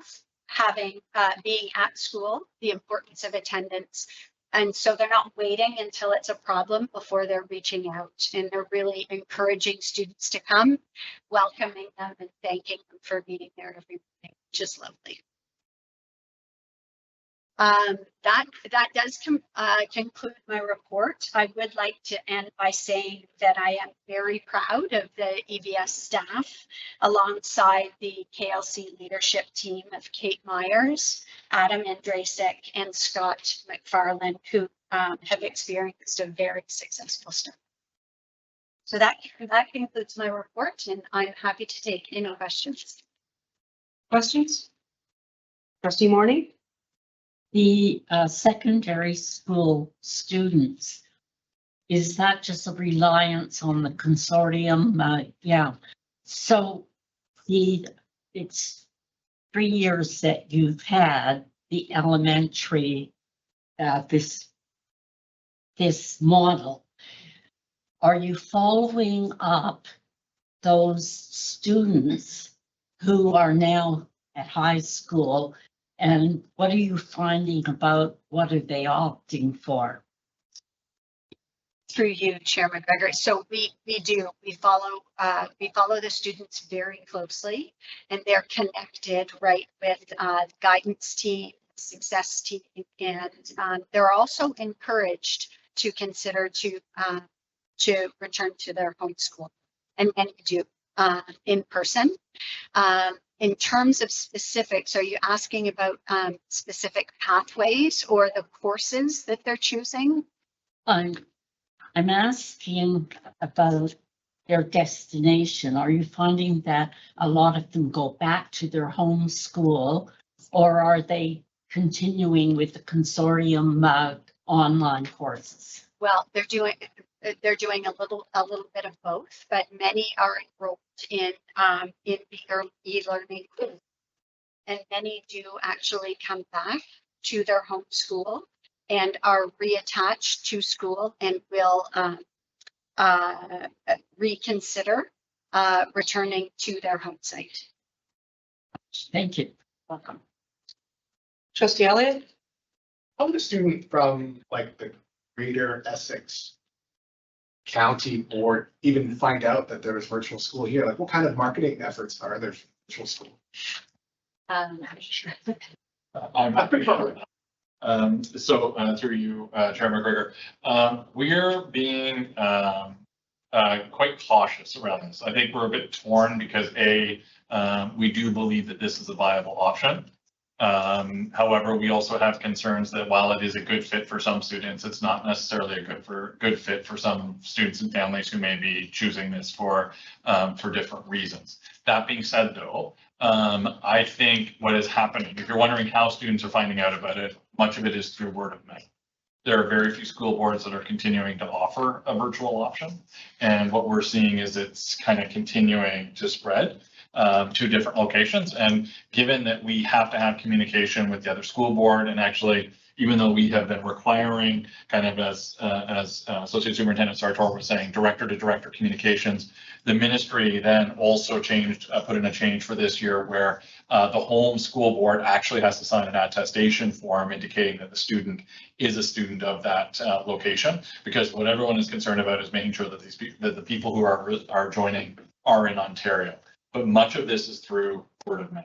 being at school, the importance of attendance. And so they're not waiting until it's a problem before they're reaching out, and they're really encouraging students to come, welcoming them and thanking them for being there every morning, which is lovely. That does conclude my report. I would like to end by saying that I am very proud of the EVS staff alongside the KLC leadership team of Kate Myers, Adam Andrasek, and Scott McFarland, who have experienced a very successful start. So that concludes my report, and I'm happy to take any questions. Questions? Trustee Morning? The secondary school students, is that just a reliance on the consortium? Yeah. So it's 3 years that you've had the elementary, this model. Are you following up those students who are now at high school? And what are you finding about what are they opting for? Through you, Chair McGregor. So we follow the students very closely, and they're connected right with guidance team, success team, and they're also encouraged to consider to return to their home school, and many do in person. In terms of specifics, are you asking about specific pathways or the courses that they're choosing? I'm asking about their destination. Are you finding that a lot of them go back to their home school, or are they continuing with the consortium online courses? Well, they're doing a little bit of both, but many are enrolled in e-learning, and many do actually come back to their home school and are reattached to school and will reconsider returning to their home site. Thank you. Welcome. Trustee Elliott? How would a student from like the Greater Essex County Board even find out that there is virtual school here? Like, what kind of marketing efforts are there for virtual school? I'm happy for that. So through you, Chair McGregor, we're being quite cautious around this. I think we're a bit torn because we do believe that this is a viable option. However, we also have concerns that while it is a good fit for some students, it's not necessarily a good fit for some students and families who may be choosing this for different reasons. That being said, though, I think what is happening, if you're wondering how students are finding out about it, much of it is through word of mouth. There are very few school boards that are continuing to offer a virtual option, and what we're seeing is it's kind of continuing to spread to different locations. And given that we have to have communication with the other school board, and actually, even though we have been requiring kind of as Associate Superintendent Sartor was saying, director to director communications, the ministry then also changed, put in a change for this year where the home school board actually has to sign an attestation form indicating that the student is a student of that location, because what everyone is concerned about is making sure that the people who are joining are in Ontario. But much of this is through word of mouth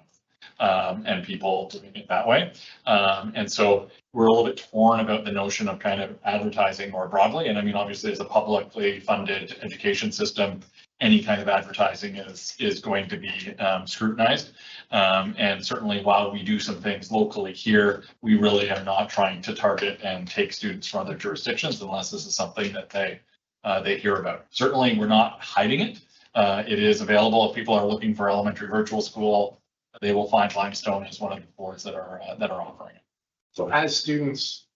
and people doing it that way. And so we're a little bit torn about the notion of kind of advertising more broadly. And I mean, obviously, as a publicly funded education system, any kind of advertising is going to be scrutinized. And certainly while we do some things locally here, we really are not trying to target and take students from other jurisdictions unless this is something that they hear about. Certainly, we're not hiding it. It is available if people are looking for elementary virtual school. They will find Limestone as one of the boards that are offering it. So as students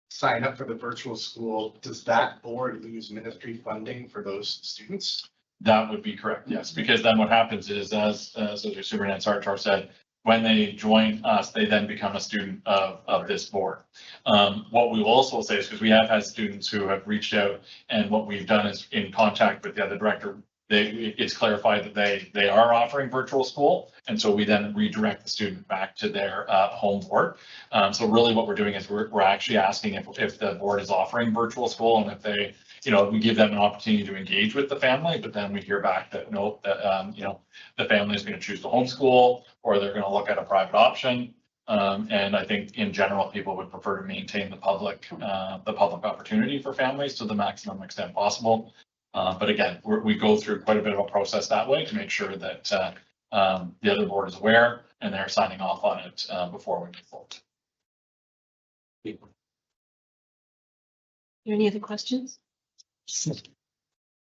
sign up for the virtual school, does that board lose ministry funding for those students? That would be correct, yes, because then what happens is, as Superintendent Sartor said, when they join us, they then become a student of this board. What we will also say is, because we have had students who have reached out, and what we've done is in contact with the other director, it's clarified that they are offering virtual school, and so we then redirect the student back to their home board. So really what we're doing is we're actually asking if the board is offering virtual school, and if they, we give them an opportunity to engage with the family, but then we hear back that no, that the family is going to choose to homeschool, or they're going to look at a private option. And I think in general, people would prefer to maintain the public opportunity for families to the maximum extent possible. But again, we go through quite a bit of a process that way to make sure that the other board is aware and they're signing off on it before we move forward. Any other questions?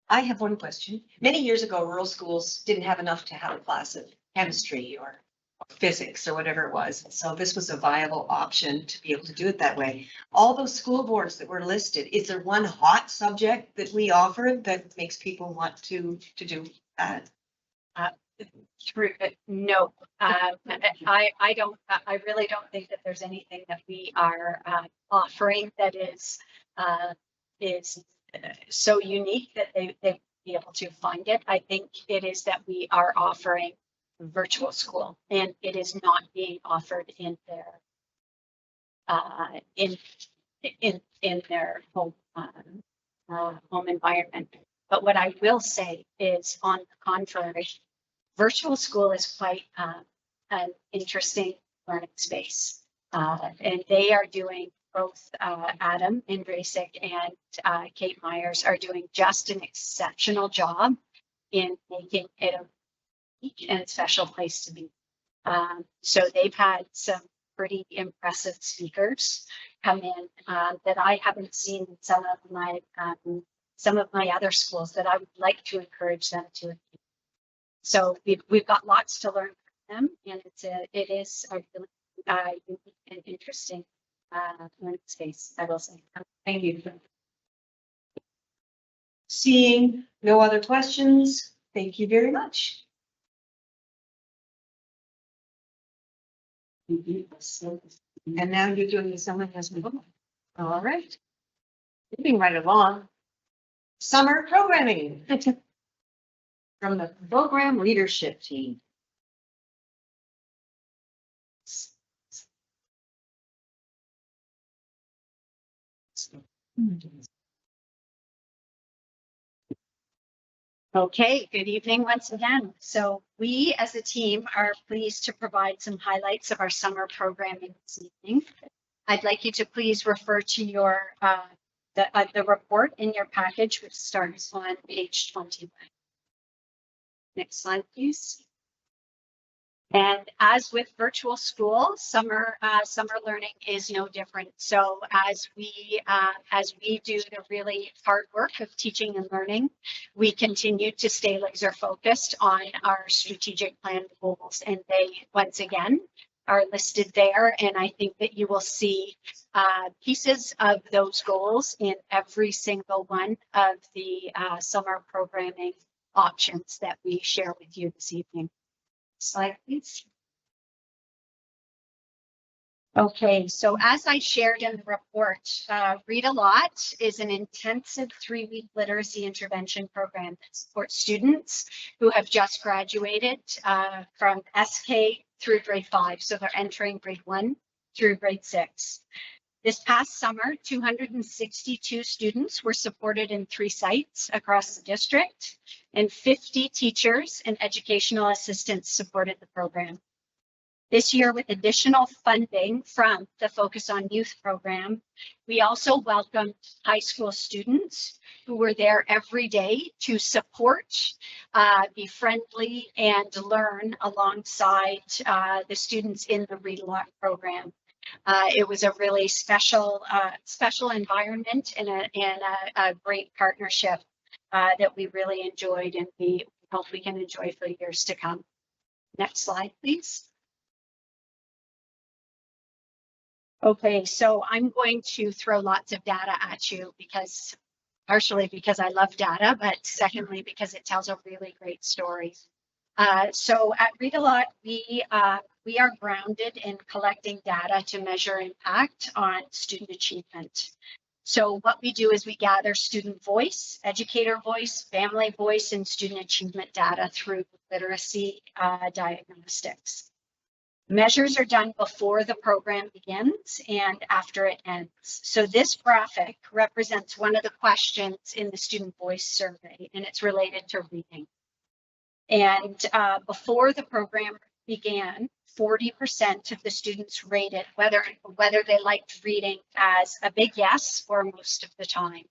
I have one question. Many years ago, rural schools didn't have enough to have a class of chemistry or physics or whatever it was. So this was a viable option to be able to do it that way. All those school boards that were listed, is there one hot subject that we offered that makes people want to do that? No, I really don't think that there's anything that we are offering that is so unique that they be able to find it. I think it is that we are offering virtual school, and it is not being offered in their in their home home environment. But what I will say is, on the contrary, virtual school is quite an interesting learning space, and they are doing both Adam and Brasic and Kate Myers are doing just an exceptional job in making it a unique and special place to be. So they've had some pretty impressive speakers come in that I haven't seen in some of my other schools that I would like to encourage them to. So we've got lots to learn from them, and it is a really unique and interesting learning space, I will say. Thank you. Seeing no other questions, thank you very much. And now you're doing the summer as well. All right. Moving right along. Summer programming from the program leadership team. Okay, good evening once again. So we as a team are pleased to provide some highlights of our summer programming this evening. I'd like you to please refer to your the report in your package, which starts on page 21. Next slide, please. And as with virtual school, summer learning is no different. So as we do the really hard work of teaching and learning, we continue to stay laser focused on our strategic plan goals, and they once again are listed there. And I think that you will see pieces of those goals in every single one of the summer programming options that we share with you this evening. Slide, please. Okay, so as I shared in the report, Read a Lot is an intensive 3-week literacy intervention program that supports students who have just graduated from SK through grade 5. So they're entering grade 1 through grade 6. This past summer, 262 students were supported in 3 sites across the district, and 50 teachers and educational assistants supported the program. This year, with additional funding from the Focus on Youth program, we also welcomed high school students who were there every day to support, be friendly, and learn alongside the students in the Read a Lot program. It was a really special environment and a great partnership that we really enjoyed, and we hope we can enjoy for years to come. Next slide, please. Okay, so I'm going to throw lots of data at you, partially because I love data, but secondly because it tells a really great story. So at Read a Lot, we are grounded in collecting data to measure impact on student achievement. So what we do is we gather student voice, educator voice, family voice, and student achievement data through literacy diagnostics. Measures are done before the program begins and after it ends. So this graphic represents one of the questions in the student voice survey, and it's related to reading. And before the program began, 40% of the students rated whether they liked reading as a big yes or most of the time.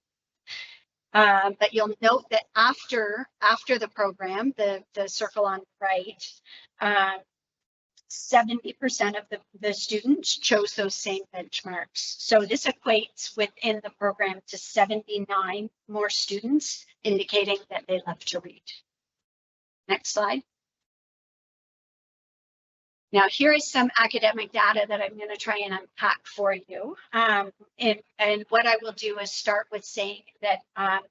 But you'll note that after the program, the circle on the right, 70% of the students chose those same benchmarks. So this equates within the program to 79 more students, indicating that they love to read. Next slide. Now, here is some academic data that I'm going to try and unpack for you. And what I will do is start with saying that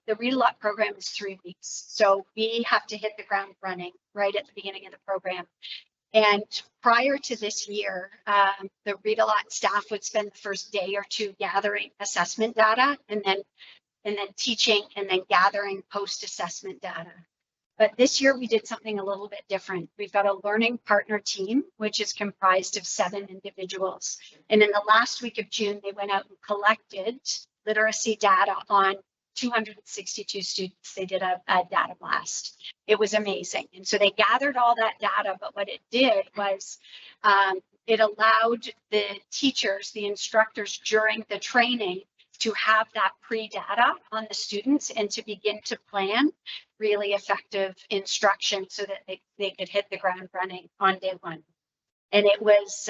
the Read a Lot program is 3 weeks. So we have to hit the ground running right at the beginning of the program. And prior to this year, the Read a Lot staff would spend the first day or two gathering assessment data and then teaching and then gathering post-assessment data. But this year we did something a little bit different. We've got a learning partner team, which is comprised of 7 individuals. And in the last week of June, they went out and collected literacy data on 262 students. They did a data blast. It was amazing. And so they gathered all that data, but what it did was it allowed the teachers, the instructors during the training to have that pre-data on the students and to begin to plan really effective instruction so that they could hit the ground running on day 1. And it was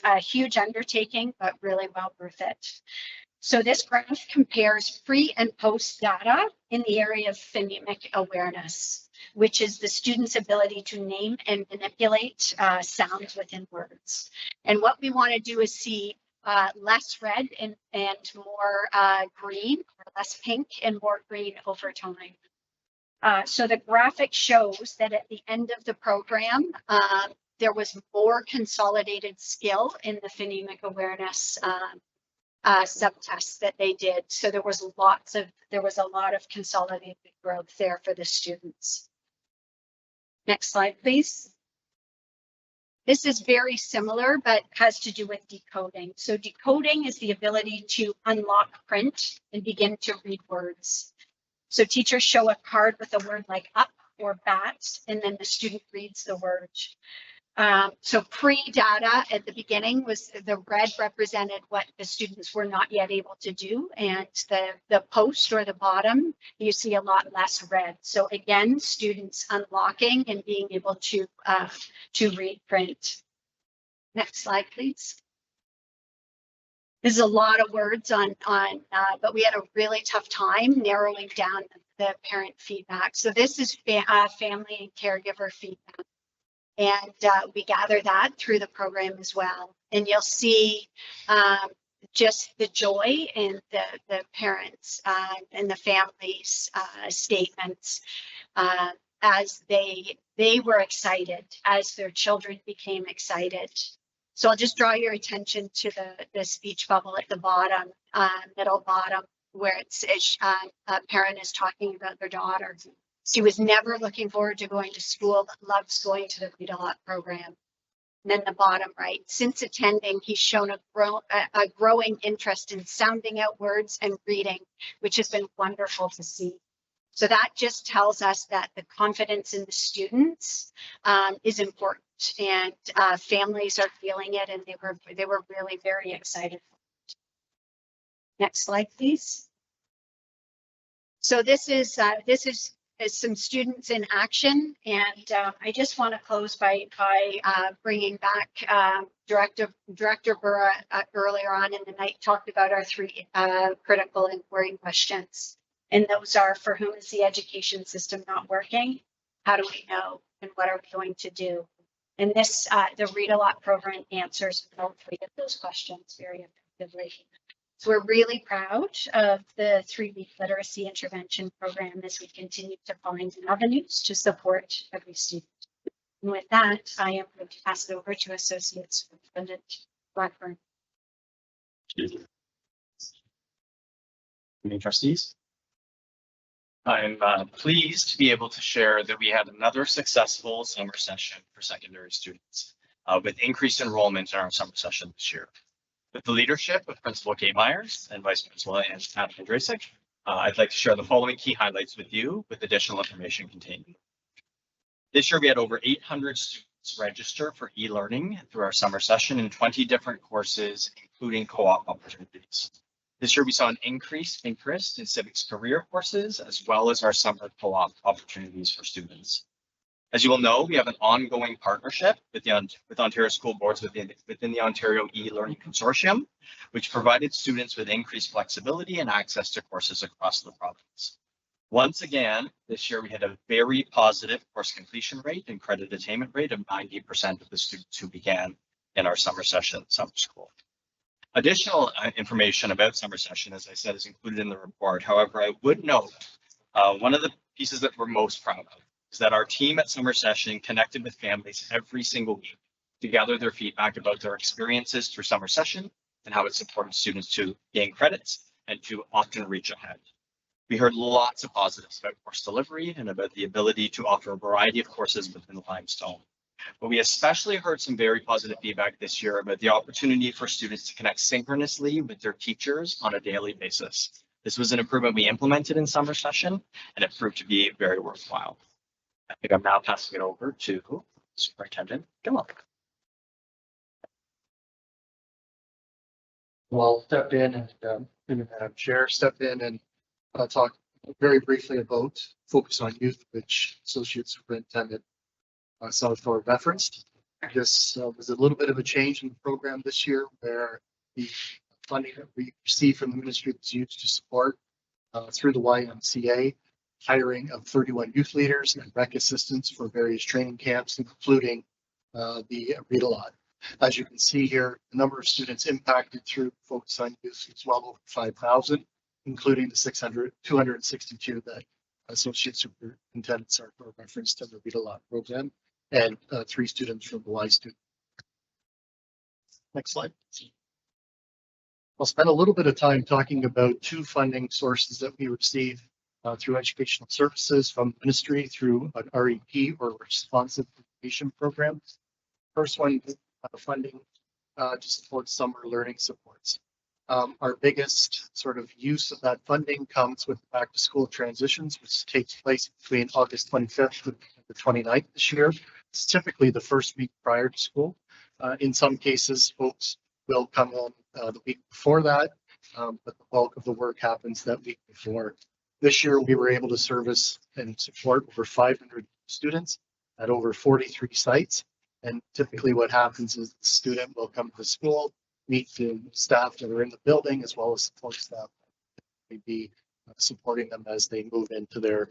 a huge undertaking, but really well worth it. So this graph compares pre and post data in the area of phonemic awareness, which is the student's ability to name and manipulate sounds within words. And what we want to do is see less red and more green, or less pink and more green over time. So the graphic shows that at the end of the program, there was more consolidated skill in the phonemic awareness subtests that they did. So there was a lot of consolidated growth there for the students. Next slide, please. This is very similar, but has to do with decoding. So decoding is the ability to unlock print and begin to read words. So teachers show a card with a word like up or bat, and then the student reads the word. So pre-data at the beginning was the red represented what the students were not yet able to do, and the post or the bottom, you see a lot less red. So again, students unlocking and being able to read print. Next slide, please. This is a lot of words but we had a really tough time narrowing down the parent feedback. So this is family and caregiver feedback. And we gather that through the program as well. And you'll see just the joy in the parents and the families' statements as they were excited, as their children became excited. So I'll just draw your attention to the speech bubble at the bottom, middle bottom, where it's a parent is talking about their daughter. She was never looking forward to going to school, but loves going to the Read a Lot program. And then the bottom right, since attending, he's shown a growing interest in sounding out words and reading, which has been wonderful to see. So that just tells us that the confidence in the students is important, and families are feeling it, and they were really very excited. Next slide, please. So this is some students in action, and I just want to close by bringing back Director Burra earlier on in the night talked about our 3 critical inquiry questions, and those are: for whom is the education system not working? How do we know? And what are we going to do? And this the Read a Lot program answers all 3 of those questions very effectively. So we're really proud of the 3-week literacy intervention program as we continue to find avenues to support every student. And with that, I am going to pass it over to Associate Superintendent Blackburn. Any trustees? I'm pleased to be able to share that we had another successful summer session for secondary students with increased enrollment in our summer session this year. With the leadership of Principal Kate Myers and Vice Principal Anne Andrasic, I'd like to share the following key highlights with you with additional information contained. This year, we had over 800 students register for e-learning through our summer session in 20 different courses, including co-op opportunities. This year, we saw an increased interest in civics career courses, as well as our summer co-op opportunities for students. As you will know, we have an ongoing partnership with Ontario school boards within the Ontario e-learning consortium, which provided students with increased flexibility and access to courses across the province. Once again, this year we had a very positive course completion rate and credit attainment rate of 90% of the students who began in our summer session summer school. Additional information about summer session, as I said, is included in the report. However, I would note one of the pieces that we're most proud of is that our team at summer session connected with families every single week to gather their feedback about their experiences through summer session and how it supported students to gain credits and to often reach ahead. We heard lots of positives about course delivery and about the ability to offer a variety of courses within Limestone. But we especially heard some very positive feedback this year about the opportunity for students to connect synchronously with their teachers on a daily basis. This was an improvement we implemented in summer session, and it proved to be very worthwhile. I think I'm now passing it over to Superintendent Gillum. Well, step in and Chair step in and talk very briefly about Focus on Youth, which Associate Superintendent Salvatore referenced. This was a little bit of a change in the program this year, where the funding that we received from the ministry was used to support through the YMCA hiring of 31 youth leaders and rec assistants for various training camps, including the Read a Lot. As you can see here, the number of students impacted through Focus on Youth is well over 5,000, including the 262 that Associate Superintendent Sartor referenced in the Read a Lot program, and 3 students from the Y student. Next slide. I'll spend a little bit of time talking about 2 funding sources that we receive through educational services from the ministry through an REP, or responsive education program. First one, funding to support summer learning supports. Our biggest sort of use of that funding comes with back to school transitions, which takes place between August 25th and the 29th this year. It's typically the first week prior to school. In some cases, folks will come on the week before that, but the bulk of the work happens that week before. This year, we were able to service and support over 500 students at over 43 sites. And typically what happens is the student will come to the school, meet the staff that are in the building, as well as support staff. We'd be supporting them as they move into their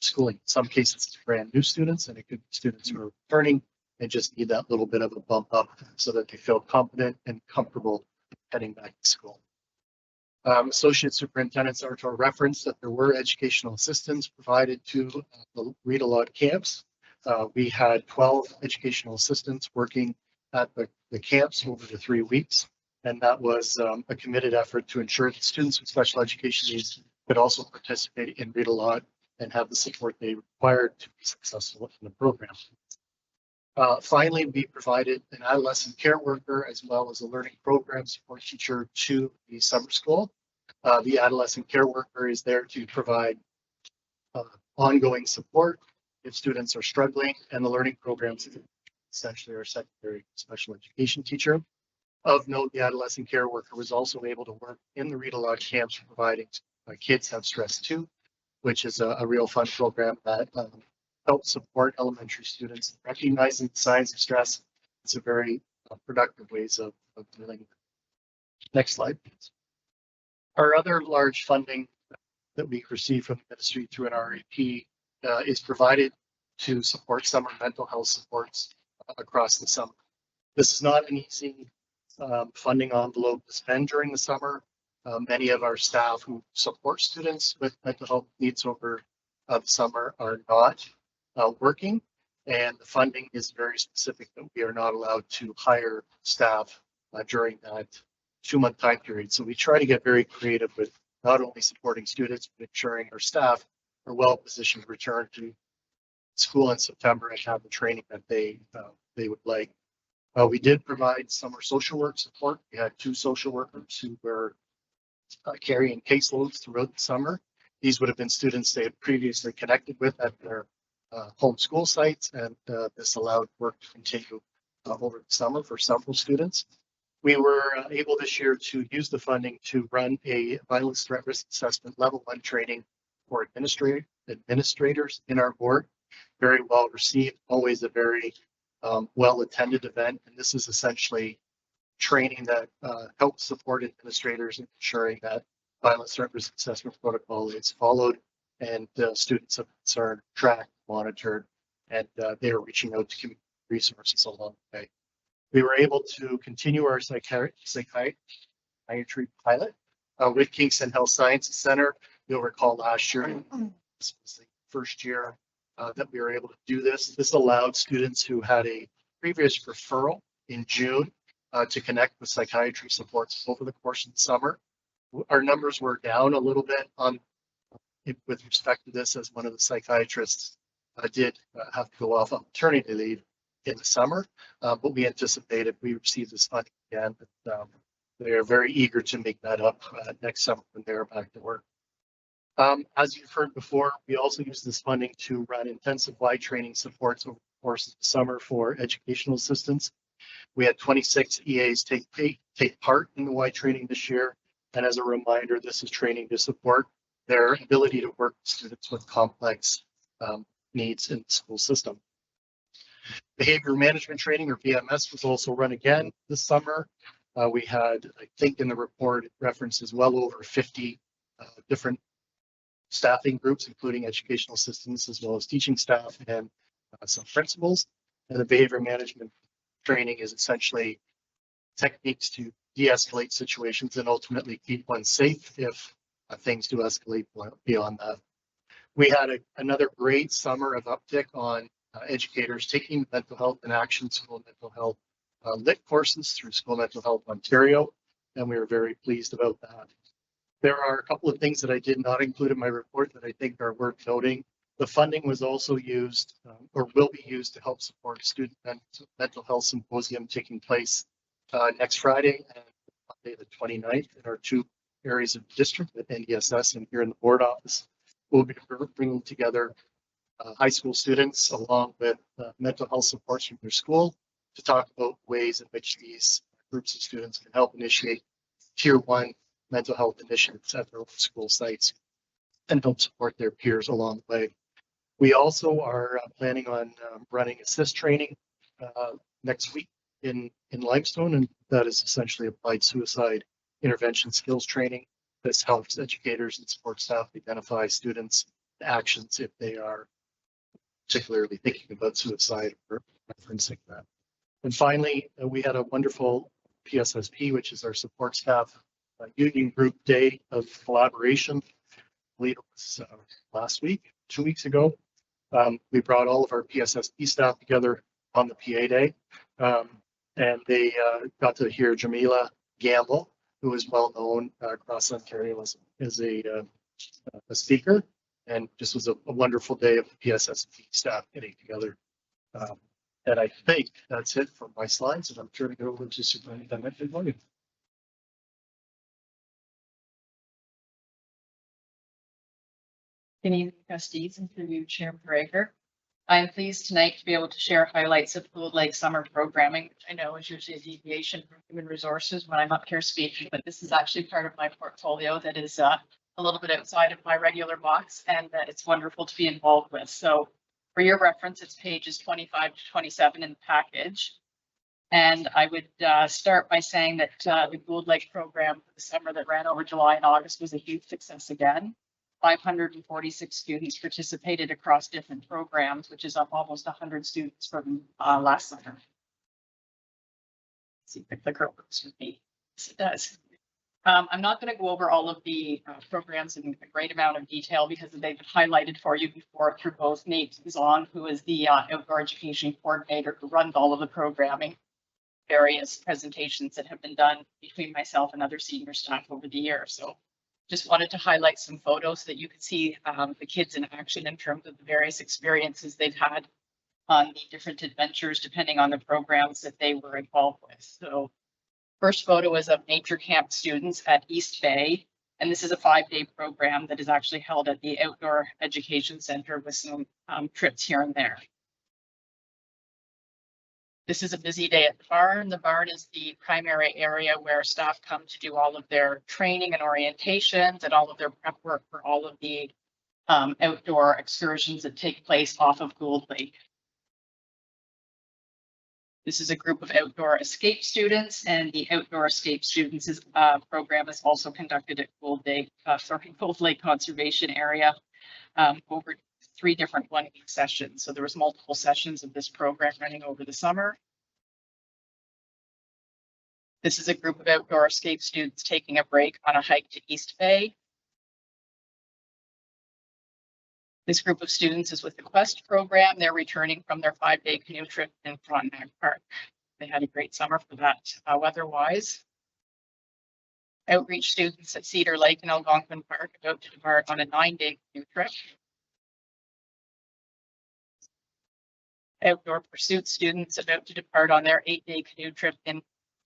schooling. In some cases, it's brand new students, and it could be students who are returning and just need that little bit of a bump up so that they feel confident and comfortable heading back to school. Associate Superintendent Sartor referenced that there were educational assistants provided to the Read a Lot camps. We had 12 educational assistants working at the camps over the 3 weeks, and that was a committed effort to ensure that students with special education needs could also participate in Read a Lot and have the support they required to be successful in the program. Finally, we provided an adolescent care worker as well as a learning program support teacher to the summer school. The adolescent care worker is there to provide ongoing support if students are struggling, and the learning programs essentially our secondary special education teacher. Of note, the adolescent care worker was also able to work in the Read a Lot camps, providing Kids Have Stress Too, which is a real fun program that helps support elementary students in recognizing the signs of stress. It's a very productive ways of dealing with it. Next slide, please. Our other large funding that we receive from the ministry through an REP is provided to support summer mental health supports across the summer. This is not an easy funding envelope to spend during the summer. Many of our staff who support students with mental health needs over the summer are not working, and the funding is very specific that we are not allowed to hire staff during that 2-month time period. So we try to get very creative with not only supporting students, but ensuring our staff are well positioned to return to school in September and have the training that they would like. We did provide summer social work support. We had 2 social workers who were carrying caseloads throughout the summer. These would have been students they had previously connected with at their homeschool sites, and this allowed work to continue over the summer for several students. We were able this year to use the funding to run a violence threat risk assessment level 1 training for administrators in our board. Very well received, always a very well attended event. And this is essentially training that helps support administrators in ensuring that violence threat risk assessment protocol is followed and students of concern tracked, monitored, and they are reaching out to community resources along the way. We were able to continue our psychiatry pilot with Kingston Health Sciences Center. You'll recall last year, this was the first year that we were able to do this. This allowed students who had a previous referral in June to connect with psychiatry supports over the course of the summer. Our numbers were down a little bit on with respect to this, as one of the psychiatrists did have to go off on maternity leave in the summer, but we anticipate if we receive this funding again, that they are very eager to make that up next summer when they're back to work. As you've heard before, we also use this funding to run intensive Y training supports over the course of the summer for educational assistants. We had 26 EAs take part in the Y training this year. And as a reminder, this is training to support their ability to work with students with complex needs in the school system. Behavior management training, or BMS, was also run again this summer. We had, I think in the report, it references well over 50 different staffing groups, including educational assistants, as well as teaching staff and some principals. And the behavior management training is essentially techniques to de-escalate situations and ultimately keep one safe if things do escalate beyond that. We had another great summer of uptick on educators taking mental health and action school mental health lit courses through School Mental Health Ontario, and we were very pleased about that. There are a couple of things that I did not include in my report that I think are worth noting. The funding was also used or will be used to help support a student mental health symposium taking place next Friday and Monday the 29th in our 2 areas of district at NDSS and here in the board office. We'll be bringing together high school students along with mental health supports from their school to talk about ways in which these groups of students can help initiate tier 1 mental health initiatives at their own school sites and help support their peers along the way. We also are planning on running assist training next week in Limestone, and that is essentially applied suicide intervention skills training. This helps educators and support staff identify students' actions if they are particularly thinking about suicide or referencing that. And finally, we had a wonderful PSSP, which is our support staff union group day of collaboration. I believe it was last week, 2 weeks ago. We brought all of our PSSP staff together on the PA day, and they got to hear Jamila Gamble, who is well known across Ontario as a speaker, and this was a wonderful day of the PSSP staff getting together. And I think that's it for my slides, and I'm turning it over to Superintendent Morgan. Good evening, trustees, and through you, Chair McGregor. I am pleased tonight to be able to share highlights of Gold Lake summer programming, which I know is usually a deviation from human resources when I'm up here speaking, but this is actually part of my portfolio that is a little bit outside of my regular box, and that it's wonderful to be involved with. So for your reference, it's pages 25 to 27 in the package. And I would start by saying that the Gold Lake program for the summer that ran over July and August was a huge success again. 546 students participated across different programs, which is up almost 100 students from last summer. Let's see if the clicker works with me. Yes, it does. I'm not going to go over all of the programs in a great amount of detail because they've been highlighted for you before through both Nate Zahn, who is the outdoor education coordinator who runs all of the programming, various presentations that have been done between myself and other senior staff over the year. So just wanted to highlight some photos so that you could see the kids in action in terms of the various experiences they've had on the different adventures, depending on the programs that they were involved with. So first photo is of nature camp students at East Bay. And this is a 5-day program that is actually held at the Outdoor Education Center with some trips here and there. This is a busy day at the barn. The barn is the primary area where staff come to do all of their training and orientations and all of their prep work for all of the outdoor excursions that take place off of Gould Lake. This is a group of outdoor escape students, and the outdoor escape students program is also conducted at Gould Lake Conservation Area over 3 different 1-week sessions. So there was multiple sessions of this program running over the summer. This is a group of outdoor escape students taking a break on a hike to East Bay. This group of students is with the Quest program. They're returning from their 5-day canoe trip in Frontenac Park. They had a great summer for that weather-wise. Outreach students at Cedar Lake and Algonquin Park about to depart on a 9-day canoe trip. Outdoor pursuit students about to depart on their 8-day canoe trip in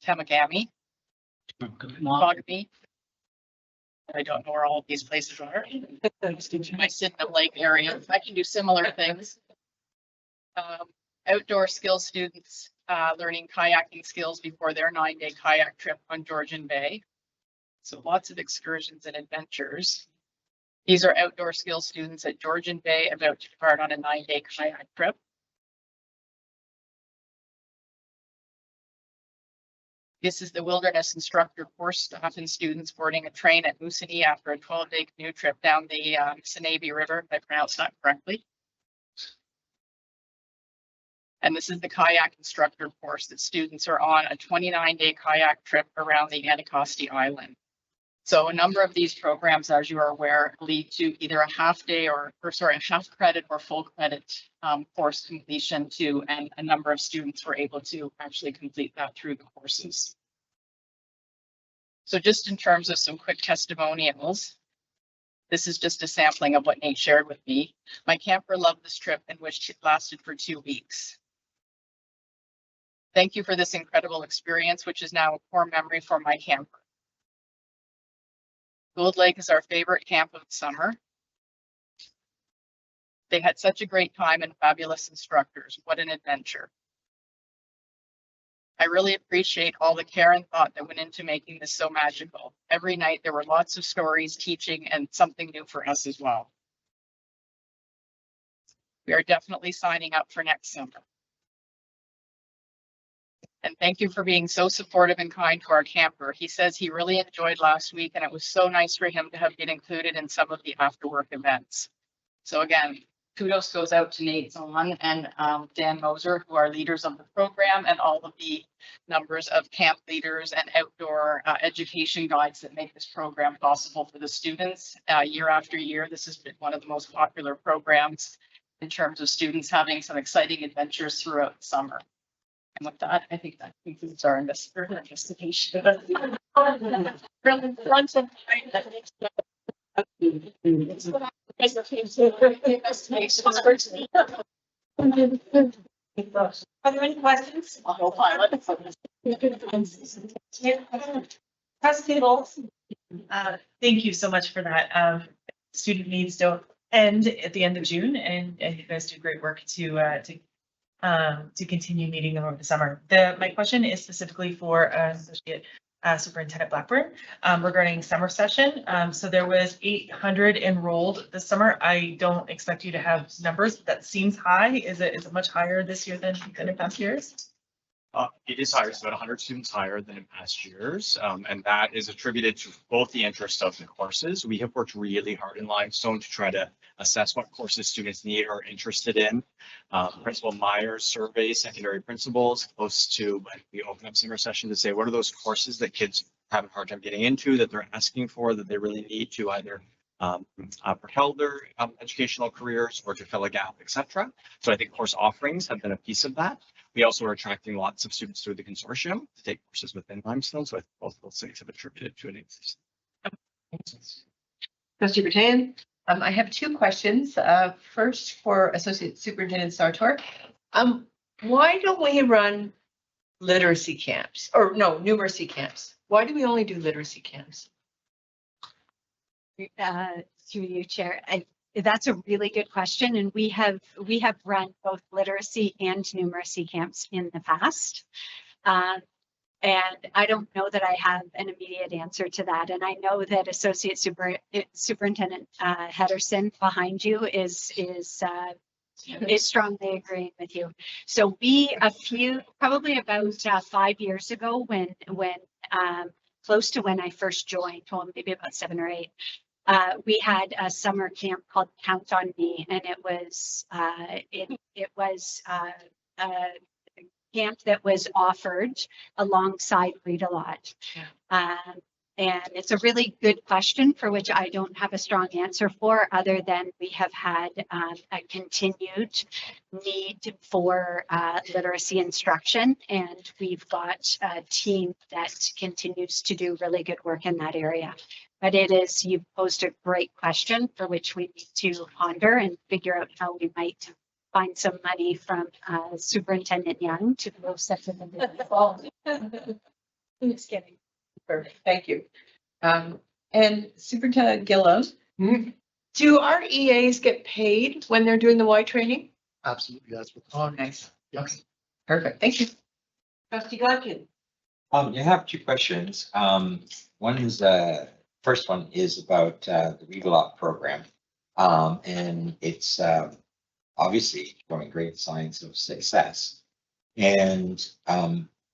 Temagami. I don't know where all of these places are. My Sydenham Lake area. I can do similar things. Outdoor skills students learning kayaking skills before their 9-day kayak trip on Georgian Bay. So lots of excursions and adventures. These are outdoor skills students at Georgian Bay about to depart on a 9-day kayak trip. This is the wilderness instructor course staff and students boarding a train at Moosonee after a 12-day canoe trip down the Sinabe River, if I pronounced that correctly. And this is the kayak instructor course that students are on a 29-day kayak trip around the Anacostia Island. So a number of these programs, as you are aware, lead to either a half credit or full credit course completion too, and a number of students were able to actually complete that through the courses. So just in terms of some quick testimonials, this is just a sampling of what Nate shared with me. My camper loved this trip, in which it lasted for 2 weeks. Thank you for this incredible experience, which is now a core memory for my camper. Gould Lake is our favorite camp of the summer. They had such a great time and fabulous instructors. What an adventure. I really appreciate all the care and thought that went into making this so magical. Every night there were lots of stories, teaching, and something new for us as well. We are definitely signing up for next summer. And thank you for being so supportive and kind to our camper. He says he really enjoyed last week, and it was so nice for him to have been included in some of the after-work events. So again, kudos goes out to Nate Zahn and Dan Moser, who are leaders of the program, and all of the numbers of camp leaders and outdoor education guides that make this program possible for the students. Year after year, this has been one of the most popular programs in terms of students having some exciting adventures throughout the summer. And with that, I think that concludes our investigation. Are there any questions? Trustee Bowles? Thank you so much for that. Student needs don't end at the end of June, and you guys do great work to continue meeting over the summer. My question is specifically for Associate Superintendent Blackburn regarding summer session. So there was 800 enrolled this summer. I don't expect you to have numbers, but that seems high. Is it much higher this year than in past years? It is higher, it's about 100 students higher than in past years, and that is attributed to both the interest of the courses. We have worked really hard in Limestone to try to assess what courses students need or are interested in. Principal Myers surveys secondary principals close to when we open up summer session to say, what are those courses that kids have a hard time getting into, that they're asking for, that they really need to either propel their educational careers or to fill a gap, etc. So I think course offerings have been a piece of that. We also are attracting lots of students through the consortium to take courses within Limestone. So I think both of those things have attributed to an increase. Trustee Bertan? I have 2 questions. First, for Associate Superintendent Sartor. Why don't we run literacy camps, or no, numeracy camps? Why do we only do literacy camps? through you, Chair. That's a really good question, and we have run both literacy and numeracy camps in the past. And I don't know that I have an immediate answer to that. And I know that Associate Superintendent Henderson behind you is strongly agreeing with you. So probably about 5 years ago, when close to when I first joined, well, maybe about 7 or 8, we had a summer camp called Count on Me, and it was a camp that was offered alongside Read a Lot. And it's a really good question for which I don't have a strong answer for, other than we have had a continued need for literacy instruction. And we've got a team that continues to do really good work in that area. But you've posed a great question for which we need to ponder and figure out how we might find some money from Superintendent Young to go set them in the fall. Just kidding. Perfect, thank you. And Superintendent Gillam, do our EAs get paid when they're doing the Y training? Absolutely, that's what. Oh, nice. Yes. Perfect, thank you. Trustee Godkin. You have two questions. One is, first one is about the Read a Lot program. And it's obviously going great science of success. And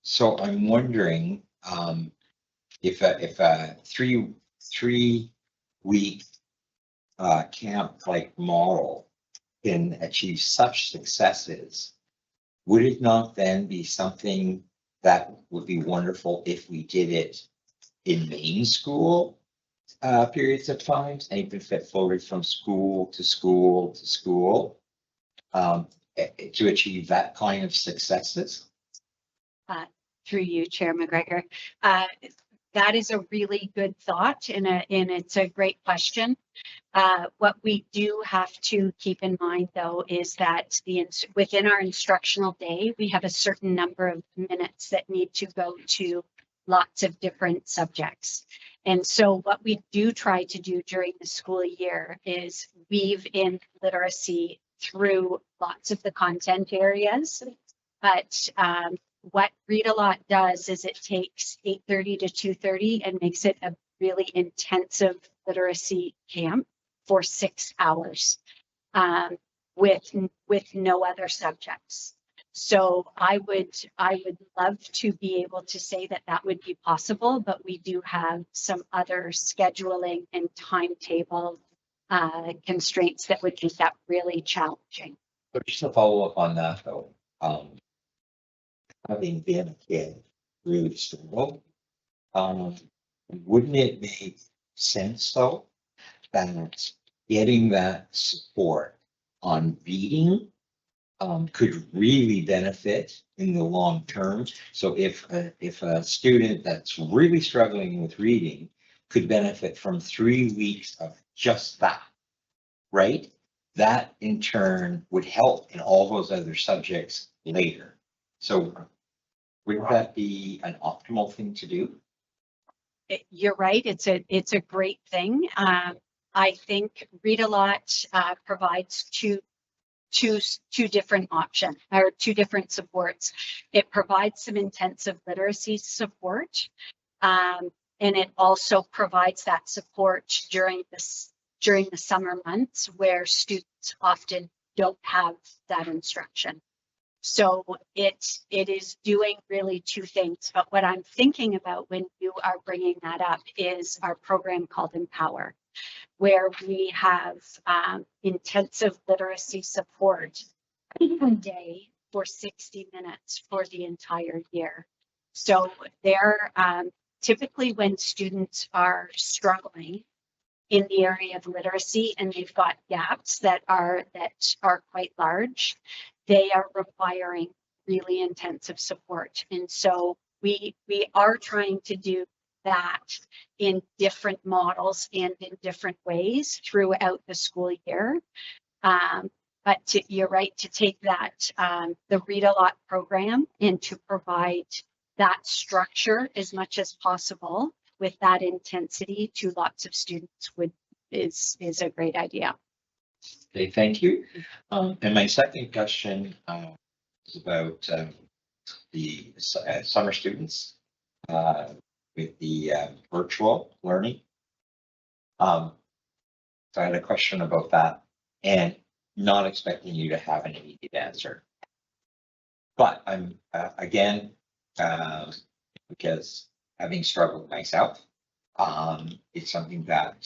so I'm wondering if a three-week camp like model can achieve such successes, would it not then be something that would be wonderful if we did it in main school periods of times, and even fit forward from school to school to school to achieve that kind of successes? Through you, Chair McGregor. That is a really good thought, and it's a great question. What we do have to keep in mind, though, is that within our instructional day, we have a certain number of minutes that need to go to lots of different subjects. And so what we do try to do during the school year is weave in literacy through lots of the content areas. But what Read a Lot does is it takes 8:30 to 2:30 and makes it a really intensive literacy camp for 6 hours with no other subjects. So I would love to be able to say that would be possible, but we do have some other scheduling and timetable constraints that would make that really challenging. But just to follow up on that though, having been a kid really struggled, wouldn't it make sense though that getting that support on reading could really benefit in the long term? So if a student that's really struggling with reading could benefit from 3 weeks of just that, right? That in turn would help in all those other subjects later. So wouldn't that be an optimal thing to do? You're right. It's a great thing. I think Read a Lot provides two different options or two different supports. It provides some intensive literacy support, and it also provides that support during the summer months where students often don't have that instruction. So it is doing really two things. But what I'm thinking about when you are bringing that up is our program called Empower, where we have intensive literacy support a day for 60 minutes for the entire year. So they're typically when students are struggling in the area of literacy and they've got gaps that are quite large, they are requiring really intensive support. And so we are trying to do that in different models and in different ways throughout the school year. But you're right to take that, the Read a Lot program, and to provide that structure as much as possible with that intensity to lots of students would is a great idea. Okay, thank you. And my second question is about the summer students with the virtual learning. So I had a question about that, and not expecting you to have an immediate answer. But I'm again, because having struggled myself, it's something that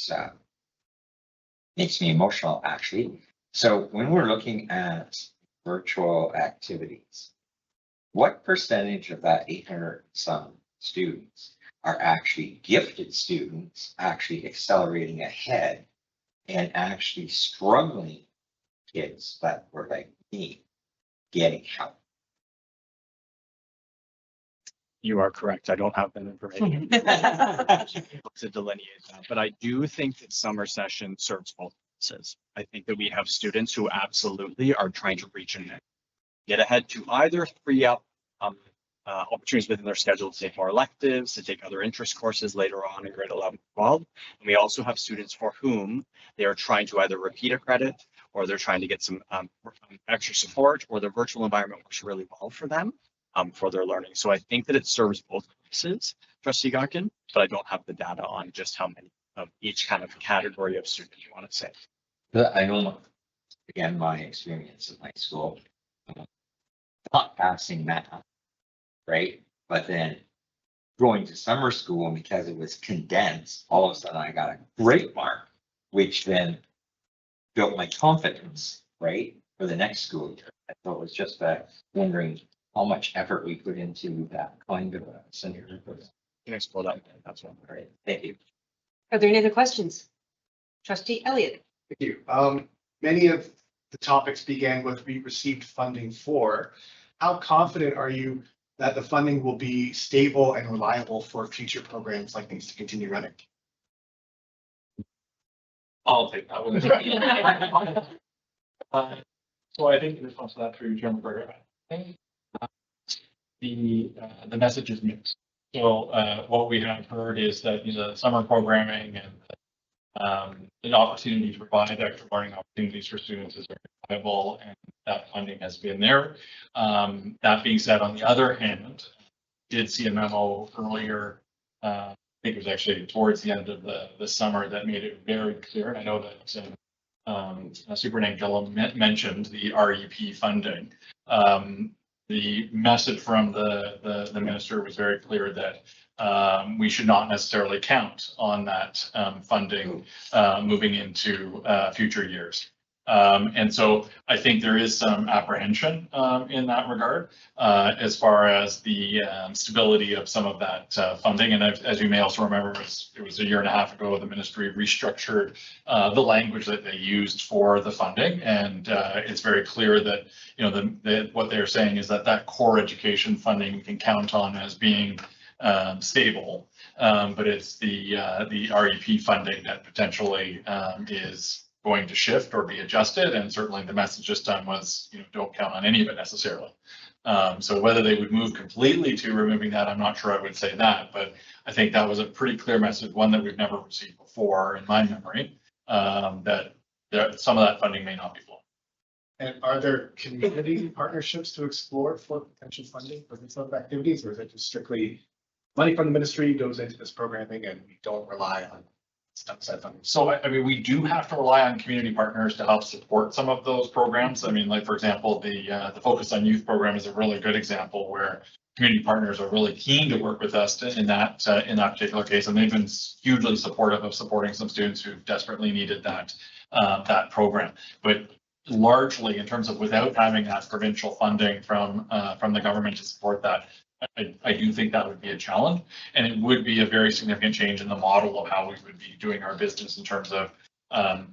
makes me emotional, actually. So when we're looking at virtual activities, what percentage of that 800 some students are actually gifted students, actually accelerating ahead, and actually struggling kids that were like me getting help? You are correct. I don't have that information to delineate that, but I do think that summer session serves both purposes. I think that we have students who absolutely are trying to reach and get ahead to either free up opportunities within their schedule to take more electives, to take other interest courses later on in grade 11, 12. And we also have students for whom they are trying to either repeat a credit, or they're trying to get some extra support, or the virtual environment works really well for them for their learning. So I think that it serves both purposes, Trustee Gotkin, but I don't have the data on just how many of each kind of category of student you want to say. I know, again, my experience at my school, not passing math, right? But then going to summer school, and because it was condensed, all of a sudden I got a great mark, which then built my confidence, right, for the next school year. So it was just wondering how much effort we put into that kind of a scenario. Can explode up. That's one. All right, thank you. Are there any other questions? Trustee Elliott. Thank you. Many of the topics began with we received funding for. How confident are you that the funding will be stable and reliable for future programs like these to continue running? I'll take that one. So I think in response to that through Chairman Berger, the message is mixed. So what we have heard is that the summer programming and the opportunity to provide extra learning opportunities for students is very viable, and that funding has been there. That being said, on the other hand, did see a memo earlier, I think it was actually towards the end of the summer, that made it very clear, and I know that Superintendent Gillum mentioned the REP funding. The message from the minister was very clear that we should not necessarily count on that funding moving into future years. And so I think there is some apprehension in that regard as far as the stability of some of that funding. And as you may also remember, it was a year and a half ago, the ministry restructured the language that they used for the funding. And it's very clear that, what they're saying is that core education funding we can count on as being stable, but it's the REP funding that potentially is going to shift or be adjusted. And certainly the message this time was, don't count on any of it necessarily. So whether they would move completely to removing that, I'm not sure I would say that, but I think that was a pretty clear message, one that we've never received before in my memory, that some of that funding may not be flowing. And are there community partnerships to explore for potential funding for these sort of activities, or is it just strictly money from the ministry goes into this programming and we don't rely on outside funding? So, I mean, we do have to rely on community partners to help support some of those programs. I mean, like, for example, the Focus on Youth program is a really good example where community partners are really keen to work with us in that particular case. And they've been hugely supportive of supporting some students who desperately needed that program. But largely, in terms of without having that provincial funding from the government to support that, I do think that would be a challenge, and it would be a very significant change in the model of how we would be doing our business in terms of,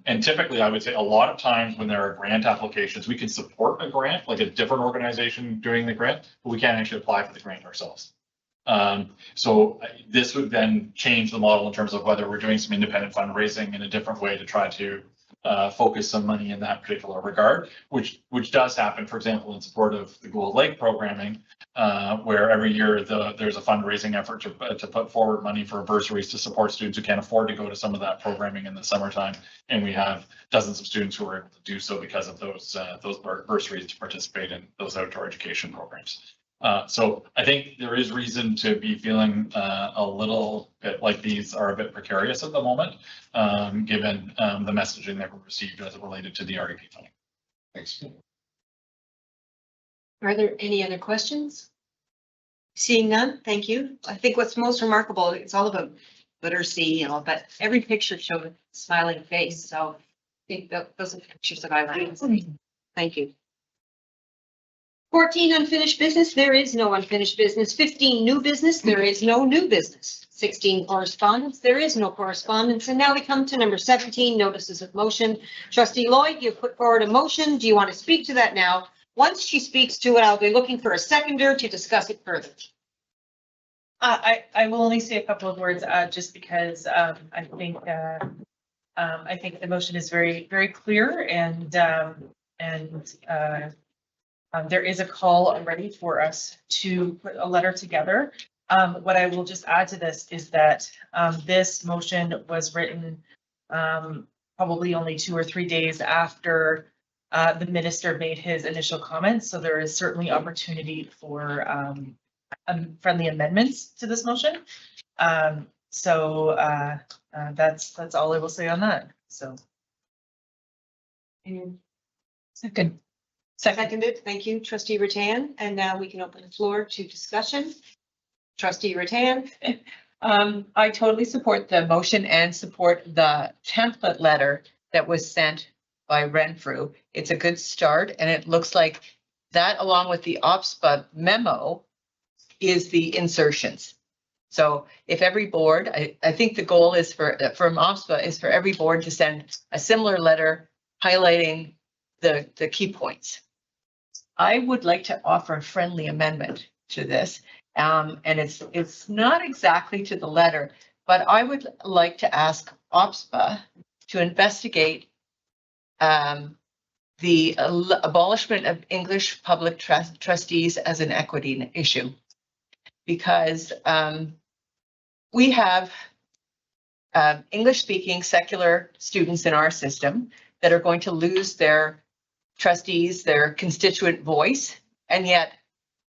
and typically I would say a lot of times when there are grant applications, we can support a grant, like a different organization doing the grant, but we can't actually apply for the grant ourselves. So this would then change the model in terms of whether we're doing some independent fundraising in a different way to try to focus some money in that particular regard, which does happen, for example, in support of the Gold Lake programming, where every year there's a fundraising effort to put forward money for bursaries to support students who can't afford to go to some of that programming in the summertime. And we have dozens of students who are able to do so because of those bursaries to participate in those outdoor education programs. So I think there is reason to be feeling a little bit like these are a bit precarious at the moment, given the messaging that we received as it related to the RDP funding. Thanks. Are there any other questions? Seeing none, thank you. I think what's most remarkable, it's all about literacy, but every picture showed a smiling face. So I think that those are pictures that I like. Thank you. 14 unfinished business, there is no unfinished business. 15 new business, there is no new business. 16 correspondence, there is no correspondence. And now we come to number 17, notices of motion. Trustee Lloyd, you've put forward a motion. Do you want to speak to that now? Once she speaks to it, I'll be looking for a seconder to discuss it further. I will only say a couple of words, just because I think the motion is very, very clear, and there is a call already for us to put a letter together. What I will just add to this is that this motion was written probably only 2 or 3 days after the minister made his initial comments. So there is certainly opportunity for friendly amendments to this motion. That's all I will say on that. So. Second. Seconded. Thank you, Trustee Rattan. And now we can open the floor to discussion. Trustee Rattan. I totally support the motion and support the template letter that was sent by Renfrew. It's a good start, and it looks like that, along with the OPSPA memo, is the insertions. So if every board, I think the goal is from OPSPA is for every board to send a similar letter highlighting the key points. I would like to offer a friendly amendment to this. And it's not exactly to the letter, but I would like to ask OPSPA to investigate the abolishment of English public trustees as an equity issue. Because we have English-speaking secular students in our system that are going to lose their trustees, their constituent voice, and yet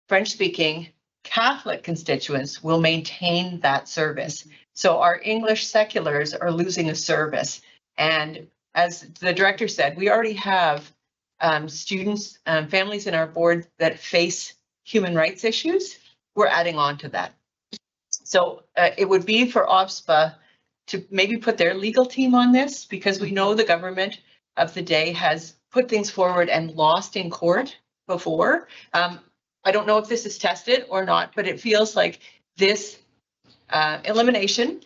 French-speaking Catholic constituents will maintain that service. So our English seculars are losing a service. And as the director said, we already have students, families in our board that face human rights issues. We're adding on to that. So it would be for OPSPA to maybe put their legal team on this, because we know the government of the day has put things forward and lost in court before. I don't know if this is tested or not, but it feels like this elimination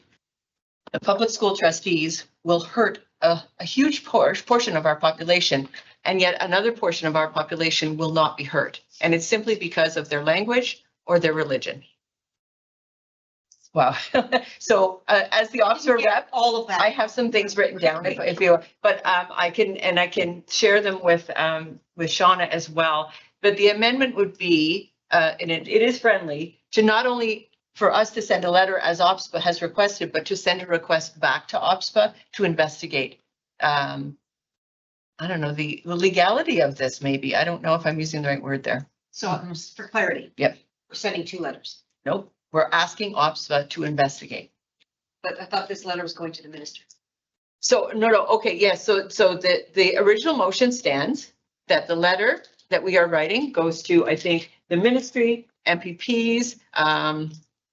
of public school trustees will hurt a huge portion of our population, and yet another portion of our population will not be hurt. And it's simply because of their language or their religion. Wow. So as the officer rep, all of that. I have some things written down if you, but I can share them with Shauna as well. But the amendment would be, and it is friendly, to not only for us to send a letter as OPSPA has requested, but to send a request back to OPSPA to investigate. I don't know, the legality of this, maybe. I don't know if I'm using the right word there. So for clarity. Yep. We're sending 2 letters. Nope. We're asking OPSPA to investigate. But I thought this letter was going to the minister. So no, okay, yes. So the original motion stands that the letter that we are writing goes to, I think, the ministry, MPPs,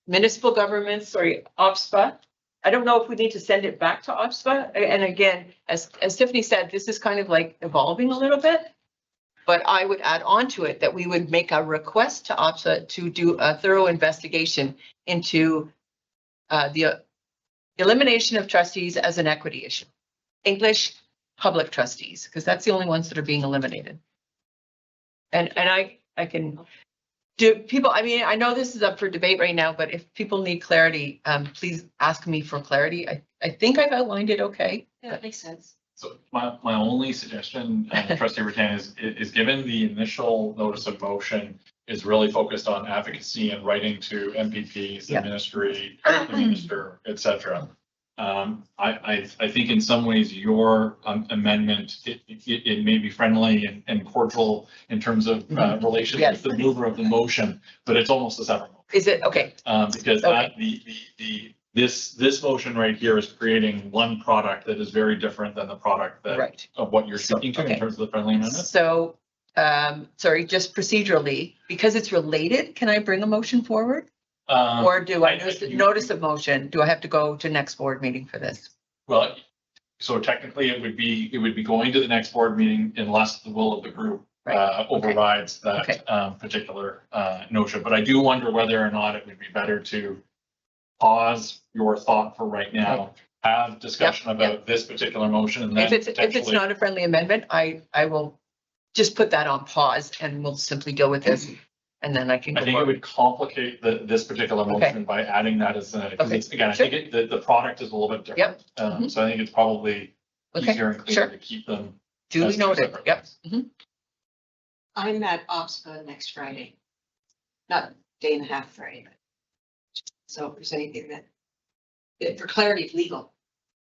municipal governments, OPSPA. I don't know if we need to send it back to OPSPA. And again, as Tiffany said, this is kind of like evolving a little bit. But I would add on to it that we would make a request to OPSPA to do a thorough investigation into the elimination of trustees as an equity issue. English public trustees, because that's the only ones that are being eliminated. And I can do people, I mean, I know this is up for debate right now, but if people need clarity, please ask me for clarity. I think I've outlined it okay. Yeah, that makes sense. So my only suggestion, trustee Rattan, is given the initial notice of motion is really focused on advocacy and writing to MPPs, the Yeah. ministry, the minister, et cetera. I think in some ways your amendment, it may be friendly and cordial in terms of relations Yes. with the mover of the motion, but it's almost a separate motion. Is it? Okay. Because Okay. this motion right here is creating one product that is very different than the product that Right. of what you're speaking to in okay. terms of the friendly amendment. So, sorry, just procedurally, because it's related, can I bring a motion forward? Or do I notice of motion? Do I have to go to next board meeting for this? Well, so technically it would be going to the next board meeting unless the will of the group overrides that particular notion. But I do wonder whether or not it would be better to pause your thought for right now, have discussion about this particular motion, and then If it's not a friendly amendment, I will just put that on pause and we'll simply deal with this. And then I can. I think it would complicate this particular motion by adding that as a, again, I think the product is a little bit different. So I think it's probably easier and cleaner to keep them. Duly noted. Yep. I'm at OPSPA next Friday. Not day and a half Friday, but so if there's anything that, for clarity of legal,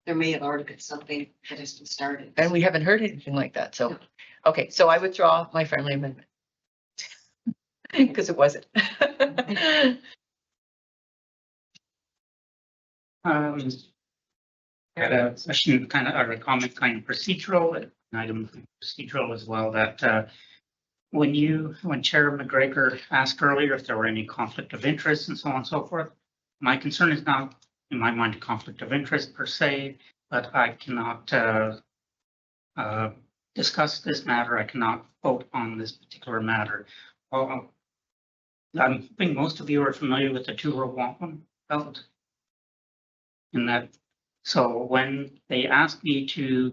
there may have already been something that has been started. And we haven't heard anything like that. So, okay, so I withdraw my friendly amendment. Because it wasn't. I had a question, kind of, or a comment, kind of procedural, an item procedural as well, that when Chair McGregor asked earlier if there were any conflict of interest and so on and so forth, my concern is not, in my mind, a conflict of interest per se, but I cannot discuss this matter. I cannot vote on this particular matter. I think most of you are familiar with the two-row wampum belt. In that, so when they asked me to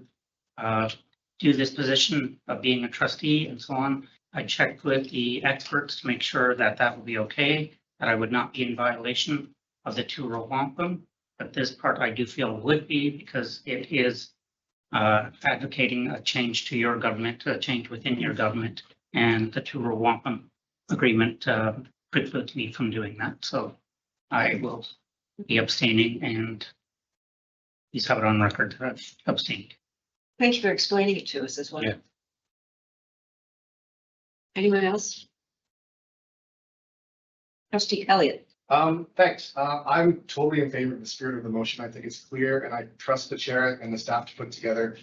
do this position of being a trustee and so on, I checked with the experts to make sure that that would be okay, that I would not be in violation of the two-row wampum. But this part I do feel would be, because it is advocating a change to your government, a change within your government, and the two-row wampum agreement precludes me from doing that. So I will be abstaining, and please have it on record that I've abstained. Thank you for explaining it to us as well. Yeah. Anyone else? Trustee Elliott. Thanks. I'm totally in favor of the spirit of the motion. I think it's clear, and I trust the chair and the staff to put together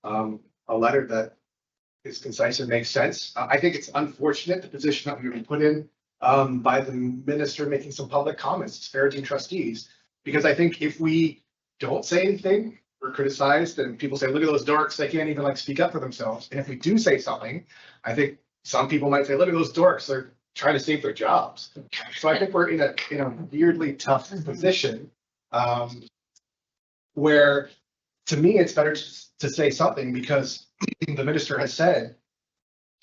a letter that is concise and makes sense. I think it's unfortunate, the position that we were put in by the minister making some public comments, disparaging trustees, because I think if we don't say anything, we're criticized, and people say, look at those dorks, they can't even like speak up for themselves. And if we do say something, I think some people might say, look at those dorks, they're trying to save their jobs. So I think we're in a weirdly tough position where, to me, it's better to say something, because the minister has said,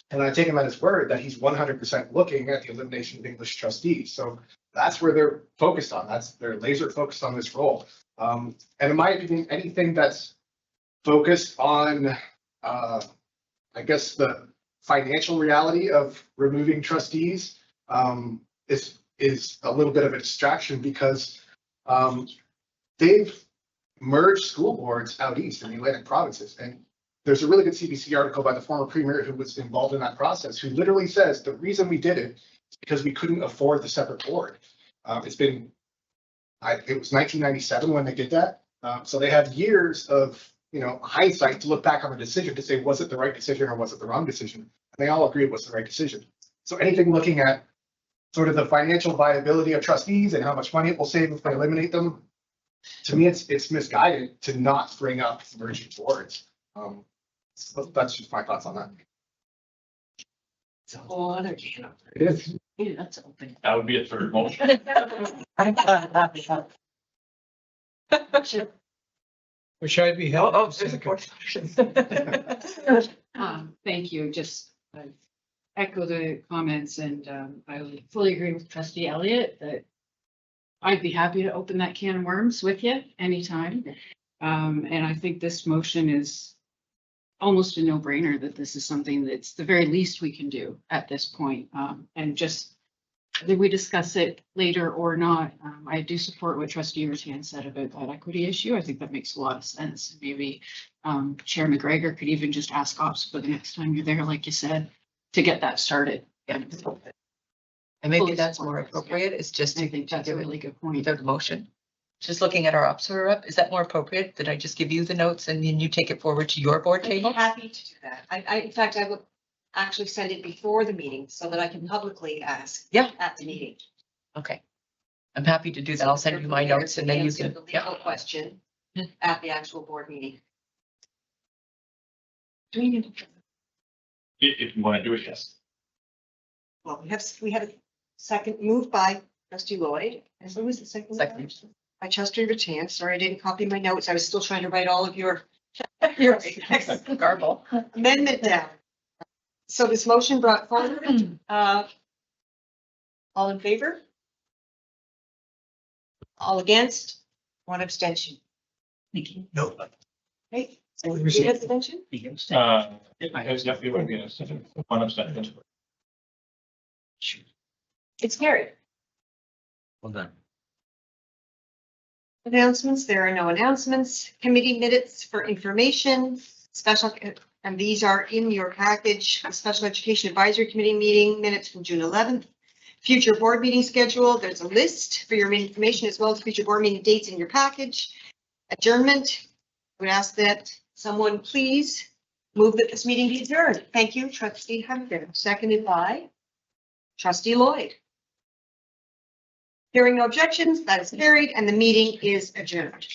and I take him at his word, that he's 100% looking at the elimination of English trustees. So that's where they're focused on. They're laser focused on this role. And in my opinion, anything that's focused on, I guess, the financial reality of removing trustees is a little bit of a distraction, because they've merged school boards out east in the Atlantic provinces. And there's a really good CBC article by the former premier who was involved in that process, who literally says the reason we did it is because we couldn't afford the separate board. It was 1997 when they did that. So they have years of hindsight to look back on the decision to say, was it the right decision or was it the wrong decision? And they all agree it was the right decision. So anything looking at sort of the financial viability of trustees and how much money it will save if they eliminate them, to me, it's misguided to not bring up merging boards. So that's just my thoughts on that. It's a whole other can of. It is. Yeah, that's open. That would be a third motion. Which I'd be held. Oh, there's a fourth motion. Thank you. Just echo the comments, and I would fully agree with Trustee Elliott that I'd be happy to open that can of worms with you anytime. And I think this motion is almost a no-brainer that this is something that's the very least we can do at this point. And just whether we discuss it later or not, I do support what Trustee Ratan said about that equity issue. I think that makes a lot of sense. Maybe Chair McGregor could even just ask ops for the next time you're there, like you said, to get that started. And maybe that's more appropriate, is just I to think that's a really good point. without a motion. Just looking at our ops rep, is that more appropriate? Did I just give you the notes and then you take it forward to your board I'd be table? happy to do that. In fact, I would actually send it before the meeting so that I can publicly ask. Yeah. At the meeting. Okay. I'm happy to do that. I'll send you my notes and then you Answer can, the yeah. legal question at the actual board meeting. If you want to do it, yes. Well, we have a second moved by Trustee Lloyd. And who was the second? Second. By Trustee Ratan. Sorry, I didn't copy my notes. I was still trying to write all of your Garble. amendment down. So this motion brought forward, all in favor? All against? One abstention. Thank you. No. Okay, so you abstention? It would be one abstention. It's carried. Well done. Announcements, there are no announcements. Committee minutes for information, special, and these are in your package. A Special Education Advisory Committee meeting minutes from June 11th. Future board meeting schedule, there's a list for your information as well as future board meeting dates in your package. Adjournment, I would ask that someone please move that this meeting be adjourned. Thank you, Trustee Hunter, seconded by Trustee Lloyd. Hearing no objections, that is carried and the meeting is adjourned.